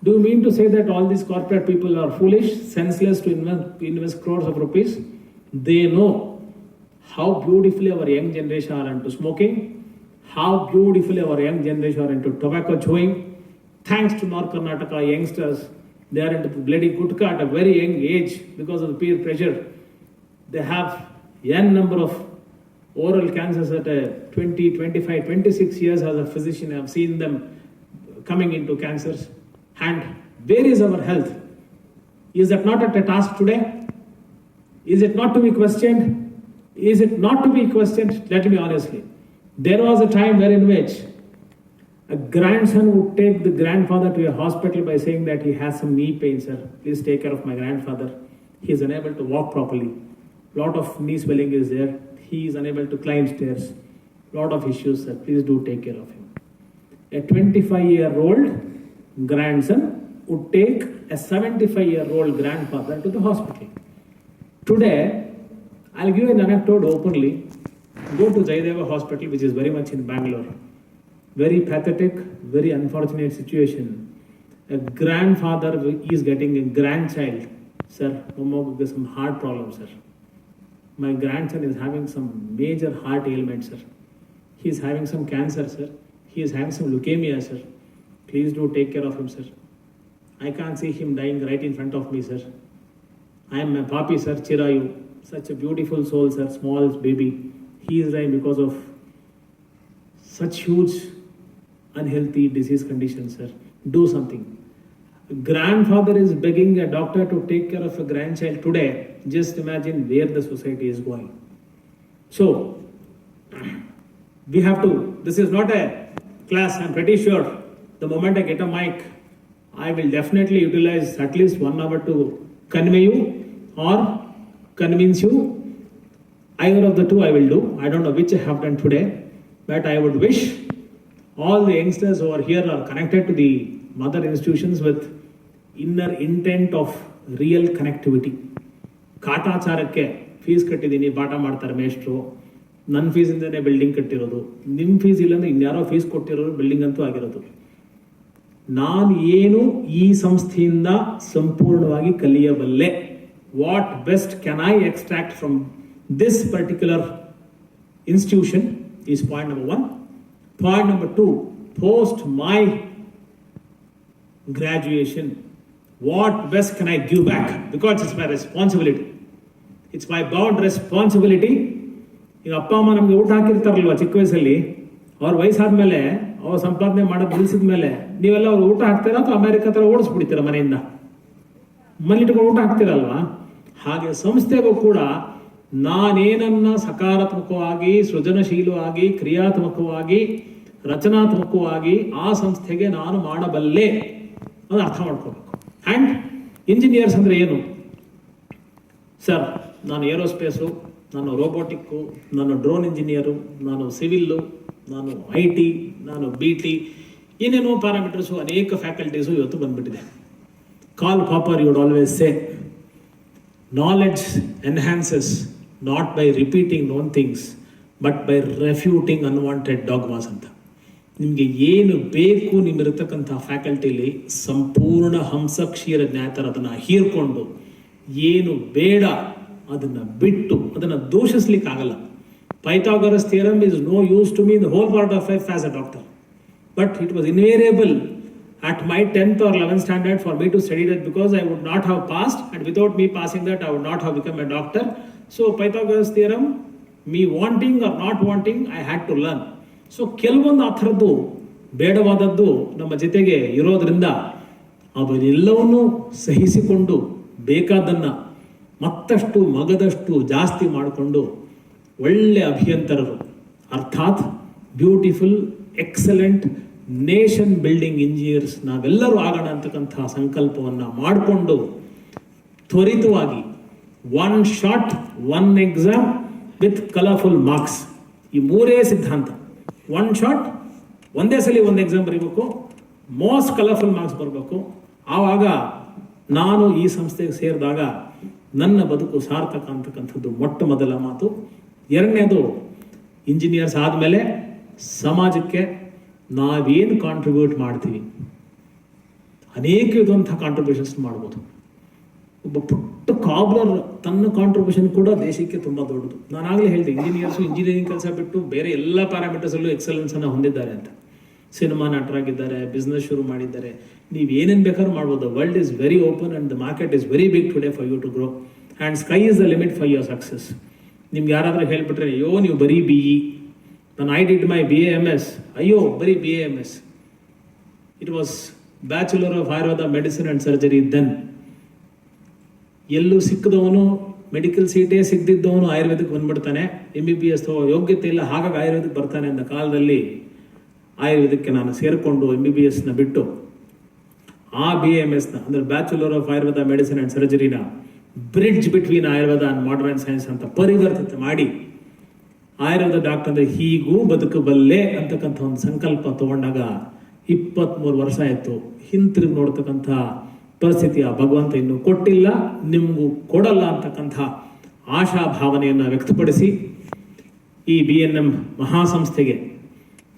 Do you mean to say that all these corporate people are foolish, senseless to invest crores of rupees? They know how beautifully our young generation are into smoking, how beautifully our young generation are into tobacco chewing. Thanks to North Karnataka youngsters, they are into the bloody gutka at a very young age because of the peer pressure. They have n number of oral cancers at 20, 25, 26 years as a physician. I have seen them coming into cancers. And where is our health? Is that not at a task today? Is it not to be questioned? Is it not to be questioned? Let me honestly. There was a time wherein which a grandson would take the grandfather to a hospital by saying that he has some knee pain, sir. Please take care of my grandfather. He is unable to walk properly. Lot of knee swelling is there. He is unable to climb stairs. Lot of issues, sir. Please do take care of him. A 25-year-old grandson would take a 75-year-old grandfather to the hospital. Today, I'll give you an anecdote openly. Go to Jayadeva Hospital, which is very much in Bangalore. Very pathetic, very unfortunate situation. A grandfather is getting a grandchild. Sir, there's some heart problem, sir. My grandson is having some major heart ailment, sir. He is having some cancer, sir. He is having some leukemia, sir. Please do take care of him, sir. I can't see him dying right in front of me, sir. I am a papi, sir, Chirayu. Such a beautiful soul, sir, small baby. He is dying because of such huge unhealthy disease condition, sir. Do something. A grandfather is begging a doctor to take care of a grandchild today. Just imagine where the society is going. So, we have to, this is not a class, I'm pretty sure. The moment I get a mic, I will definitely utilize at least 1 hour to convey you or convince you. Either of the two I will do. I don't know which I have done today, but I would wish all the youngsters over here are connected to the mother institutions with inner intent of real connectivity. ಕಾಟಾಚಾರಕ್ಕೆ fees ಕಟ್ಟಿದ್ದೀನಿ, ಪಾಠ ಮಾಡ್ತಾರೆ ಮೇಷ್ಟ್ರು. ನನ್ನ ಫೀಸಿಂದನೇ building ಕಟ್ಟಿರೋದು. ನಿಮ್ಮ fees ಇಲ್ಲಾಂದ್ರೆ ಇನ್ಯಾರೋ fees ಕೊಟ್ಟಿರೋರು building ಅಂತೂ ಆಗಿರೋದು. ನಾನು ಏನು ಈ ಸಂಸ್ಥೆಯಿಂದ ಸಂಪೂರ್ಣವಾಗಿ ಕಲಿಯಬಲ್ಲೆ? What best can I extract from this particular institution is point number 1. Point number 2, post my graduation, what best can I give back? Because it's my responsibility. It's my bound responsibility. ಈಗ ಅಪ್ಪ ಅಮ್ಮ ನಮ್ಗೆ ಊಟ ಹಾಕಿರ್ತಾರಲ್ವ ಚಿಕ್ಕ ವಯಸ್ಸಲ್ಲಿ, ಅವ್ರ ವಯಸ್ಸಾದ್ಮೇಲೆ ಅವ್ರು ಸಂಪಾದನೆ ಮಾಡೋದು ನಿಲ್ಸಿದ ಮೇಲೆ ನೀವೆಲ್ಲ ಅವ್ರು ಊಟ ಹಾಕ್ತೀರಾ ಅಥವಾ ಅಮೆರಿಕ ಥರ ಓಡಿಸ್ಬಿಡ್ತೀರ ಮನೆಯಿಂದ? ಮನೇಲಿಟ್ಕೊಂಡು ಊಟ ಹಾಕ್ತಿರಲ್ವಾ? ಹಾಗೆ ಸಂಸ್ಥೆಗೂ ಕೂಡ ನಾನೇನನ್ನ ಸಕಾರಾತ್ಮಕವಾಗಿ, ಸೃಜನಶೀಲವಾಗಿ, ಕ್ರಿಯಾತ್ಮಕವಾಗಿ, ರಚನಾತ್ಮಕವಾಗಿ ಆ ಸಂಸ್ಥೆಗೆ ನಾನು ಮಾಡಬಲ್ಲೆ ಅದು ಅರ್ಥ ಮಾಡ್ಕೋಬೇಕು. ಆ್ಯಂಡ್ ಇಂಜಿನಿಯರ್ಸ್ ಅಂದರೆ ಏನು? ಸರ್, ನಾನು ಏರೋಸ್ಪೇಸು, ನಾನು ರೋಬೋಟಿಕ್ಕು, ನಾನು ಡ್ರೋನ್ ಇಂಜಿನಿಯರು, ನಾನು ಸಿವಿಲ್ಲು, ನಾನು IT, ನಾನು BT, ಏನೇನೋ ಪ್ಯಾರಾಮೀಟರ್ಸು, ಅನೇಕ ಫ್ಯಾಕಲ್ಟೀಸು ಇವತ್ತು ಬಂದ್ಬಿಟ್ಟಿದೆ. Karl Popper would always say, knowledge enhances not by repeating known things, but by refuting unwanted dogmas ಅಂತ. ನಿಮಗೆ ಏನು ಬೇಕು ನಿಮ್ಮಿರತಕ್ಕಂಥ ಫ್ಯಾಕಲ್ಟಿಲಿ ಸಂಪೂರ್ಣ ಹಂಸಕ್ಷೀರ ಜ್ಞಾತರ ಅದನ್ನು ಹೀರ್ಕೊಂಡು, ಏನು ಬೇಡ ಅದನ್ನು ಬಿಟ್ಟು ಅದನ್ನು ದೂಷಿಸ್ಲಿಕ್ಕಾಗಲ್ಲ. Pythagoras theorem is no use to me in the whole part of life as a doctor, but it was invariable at my 10th or 11th standard for me to study that, because I would not have passed, and without me passing that I would not have become a doctor. So Pythagoras theorem, me wanting or not wanting, I had to learn. So ಕೆಲವೊಂದು ಆ ಥರದ್ದು ಬೇಡವಾದದ್ದು ನಮ್ಮ ಜೊತೆಗೆ ಇರೋದ್ರಿಂದ ಅದನ್ನೆಲ್ಲವನ್ನೂ ಸಹಿಸಿಕೊಂಡು ಬೇಕಾದನ್ನು ಮತ್ತಷ್ಟು ಮಗದಷ್ಟು ಜಾಸ್ತಿ ಮಾಡಿಕೊಂಡು ಒಳ್ಳೆ ಅಭಿಯಂತರರು, ಅರ್ಥಾತ್ beautiful excellent nation building engineers ನಾವೆಲ್ಲರೂ ಆಗೋಣ ಅಂತಕ್ಕಂಥ ಸಂಕಲ್ಪವನ್ನು ಮಾಡಿಕೊಂಡು ತ್ವರಿತವಾಗಿ 1 shot 1 exam with colourful marks, ಈ 3 ಸಿದ್ಧಾಂತ. 1 ಶಾಟ್, ಒಂದೇ ಸಲ 1 ಎಕ್ಸಾಮ್ ಬರೀಬೇಕು, ಮೋಸ್ಟ್ ಕಲರ್ಫುಲ್ ಮಾರ್ಕ್ಸ್ ಬರಬೇಕು. ಆವಾಗ ನಾನು ಈ ಸಂಸ್ಥೆಗೆ ಸೇರಿದಾಗ ನನ್ನ ಬದುಕು ಸಾರ್ಥಕ ಅಂತಕ್ಕಂಥದ್ದು ಮೊಟ್ಟ ಮೊದಲ ಮಾತು. ಎರಡನೇದು, ಇಂಜಿನಿಯರ್ಸ್ ಆದಮೇಲೆ ಸಮಾಜಕ್ಕೆ ನಾವೇನು ಕಾಂಟ್ರಿಬ್ಯೂಟ್ ಮಾಡ್ತೀವಿ, ಅನೇಕ ವಿಧವಂಥ ಕಾಂಟ್ರಿಬ್ಯೂಷನ್ಸ್ ಮಾಡ್ಬೋದು. ಒಬ್ಬ ಪುಟ್ಟ ಕಾಬ್ಲರ್ ತನ್ನ ಕಾಂಟ್ರಿಬ್ಯೂಷನ್ ಕೂಡ ದೇಶಕ್ಕೆ ತುಂಬ ದೊಡ್ಡದು. ನಾನಾಗಲೇ ಹೇಳಿದೆ, ಇಂಜಿನಿಯರಿಂಗ್ ಕೆಲಸ ಬಿಟ್ಟು ಬೇರೆ ಎಲ್ಲ ಪ್ಯಾರಾಮೀಟರ್ಸಲ್ಲೂ ಎಕ್ಸಲೆನ್ಸನ್ನು ಹೊಂದಿದ್ದಾರೆ ಅಂತ. ಸಿನಿಮಾ ನಟರಾಗಿದ್ದಾರೆ, ಬಿಸ್ನೆಸ್ ಶುರು ಮಾಡಿದ್ದಾರೆ, ನೀವು ಏನೇನು ಬೇಕಾದ್ರೂ ಮಾಡ್ಬೋದು. The world is very open and the market is very big today for you to grow and sky is the limit for your success. ನಿಮ್ಗೆ ಯಾರಾದರೂ ಹೇಳಿಬಿಟ್ರೆ, ಅಯ್ಯೋ ನೀವು ಬರೀ BE, ನಾನು ಐ ಡಿಡ್ ಮೈ BAMS, ಅಯ್ಯೋ ಬರೀ BAMS. It was bachelor of Ayurveda medicine and surgery. Then ಎಲ್ಲೂ ಸಿಕ್ಕದವನು, ಮೆಡಿಕಲ್ ಸೀಟೇ ಸಿಗದಿದ್ದವನು ಆಯುರ್ವೇದಕ್ಕೆ ಬಂದ್ಬಿಡ್ತಾನೆ. MBBS ಯೋಗ್ಯತೆ ಇಲ್ಲ, ಹಾಗಾಗಿ ಆಯುರ್ವೇದಕ್ಕೆ ಬರ್ತಾನೆ ಅಂದ ಕಾಲದಲ್ಲಿ ಆಯುರ್ವೇದಕ್ಕೆ ನಾನು ಸೇರಿಕೊಂಡು MBBSನ ಬಿಟ್ಟು ಆ BAMSನ ಅಂದರೆ bachelor of Ayurveda medicine and ಸರ್ಜರಿನ bridge between Ayurveda and modern science ಅಂತ ಪರಿವರ್ತಿತ ಮಾಡಿ ಆಯುರ್ವೇದ ಡಾಕ್ಟರ್ ಅಂದರೆ ಹೀಗೂ ಬದುಕಬಲ್ಲೆ ಅಂತಕ್ಕಂಥ ಒಂದು ಸಂಕಲ್ಪ ತಗೊಂಡಾಗ 23 ವರ್ಷ ಆಯಿತು. ಹಿಂತಿರುಗಿ ನೋಡ್ತಕ್ಕಂಥ ಪರಿಸ್ಥಿತಿ ಆ ಭಗವಂತ ಇನ್ನೂ ಕೊಟ್ಟಿಲ್ಲ, ನಿಮಗೂ ಕೊಡಲ್ಲ ಅಂತಕ್ಕಂಥ ಆಶಾಭಾವನೆಯನ್ನು ವ್ಯಕ್ತಪಡಿಸಿ ಈ BNM ಮಹಾಸಂಸ್ಥೆಗೆ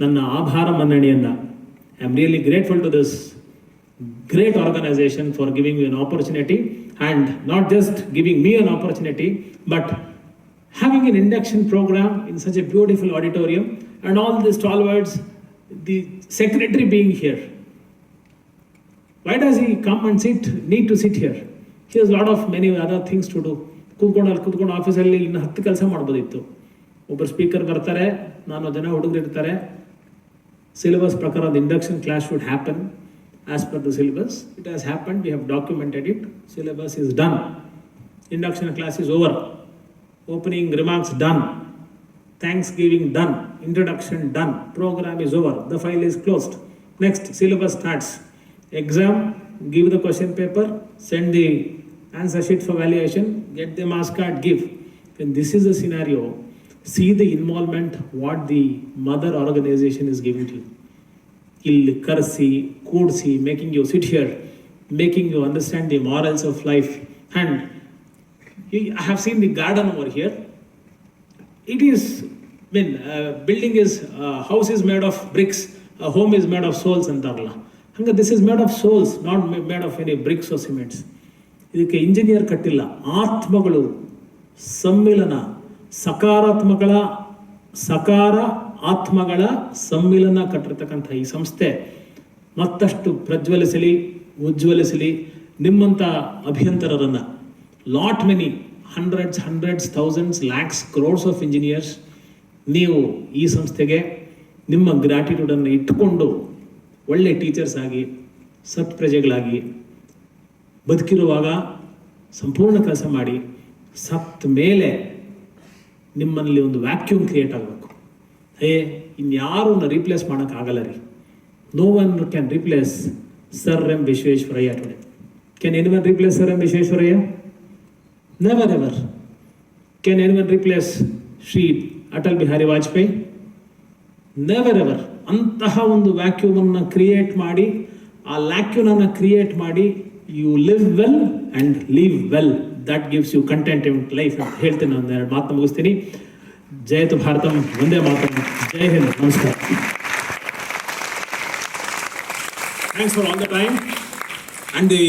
ನನ್ನ ಆಭಾರ ಮನ್ನಣೆಯನ್ನು, I am really grateful to this great organization for giving me an opportunity, and not just giving me an opportunity but having an induction program in such a beautiful auditorium, and all the stalwarts, the secretary being here. Why does he come and need to sit here? He has a lot of many other things to do. ಕೂತ್ಕೊಂಡು ಆಫೀಸಲ್ಲಿ ಇನ್ನು 10 ಕೆಲಸ ಮಾಡ್ಬೋದಿತ್ತು. ಒಬ್ಬರು speaker ಬರ್ತಾರೆ, 4 ಜನ ಹುಡುಗರು ಇರ್ತಾರೆ. ಸಿಲೆಬಸ್ ಪ್ರಕಾರ the induction class should happen as per the syllabus. It has happened, we have documented it. Syllabus is done, induction class is over, opening remarks done, thanksgiving done, introduction done, program is over, the file is closed. Next, syllabus starts. Exam, give the question paper, send the answer sheet for valuation, get the marks card, give. When this is the scenario, see the involvement what the mother organization is giving to you. ಇಲ್ಲಿ ಕರೆಸಿ ಕೂಡಿಸಿ, making you sit here, making you understand the morals of life. And I have seen the garden over here. It is mean building is house is made of bricks, home is made of souls ಅಂತಾರಲ್ಲ, ಹಂಗೆ this is made of souls, not made of any bricks or cements. ಇದಕ್ಕೆ engineer ಕಟ್ಟಿಲ್ಲ, ಆತ್ಮಗಳು ಸಮ್ಮಿಲನ, ಸಕಾರ ಆತ್ಮಗಳ ಸಮ್ಮಿಲನ ಕಟ್ಟಿರ್ತಕ್ಕಂಥ ಈ ಸಂಸ್ಥೆ ಮತ್ತಷ್ಟು ಪ್ರಜ್ವಲಿಸಲಿ, ಉಜ್ವಲಿಸಲಿ. ನಿಮ್ಮಂಥ ಅಭಿಯಂತರರನ್ನು, lot many hundreds thousands lakhs crores of engineers, ನೀವು ಈ ಸಂಸ್ಥೆಗೆ ನಿಮ್ಮ ಗ್ರ್ಯಾಟಿಟ್ಯೂಡನ್ನು ಇಟ್ಟುಕೊಂಡು ಒಳ್ಳೆ ಟೀಚರ್ಸ್ ಆಗಿ, ಸತ್ಪ್ರಜೆಗಳಾಗಿ ಬದುಕಿರುವಾಗ ಸಂಪೂರ್ಣ ಕೆಲಸ ಮಾಡಿ, ಸತ್ತ ಮೇಲೆ ನಿಮ್ಮಲ್ಲಿ ಒಂದು ವ್ಯಾಕ್ಯೂಮ್ ಕ್ರಿಯೇಟ್ ಆಗಬೇಕು. ಇನ್ಯಾರನ್ನ ರೀಪ್ಲೇಸ್ ಮಾಡೋಕ್ಕಾಗಲ್ಲ ರೀ. No one can replace sir M Visvesvaraya today. Can anyone replace sir M Visvesvaraya? Never ever. Can anyone replace Shri Atal Bihari Vajpayee? Never ever. ಅಂತಹ ಒಂದು ವ್ಯಾಕ್ಯೂಮನ್ನು ಕ್ರಿಯೇಟ್ ಮಾಡಿ, ಆ ಲ್ಯಾಕ್ಯೂನನ್ನು ಕ್ರಿಯೇಟ್ ಮಾಡಿ, you live well and leave well, that gives you content life ಅಂತ ಹೇಳ್ತೀನಿ. ನಾನು 2 ಮಾತನ್ನು ಮುಗಿಸ್ತೀನಿ. ಜಯತು ಭಾರತಂ, ವಂದೇ ಮಾತರಂ, ಜೈ ಹಿಂದ್, ನಮಸ್ಕಾರ. Thanks for all the time and the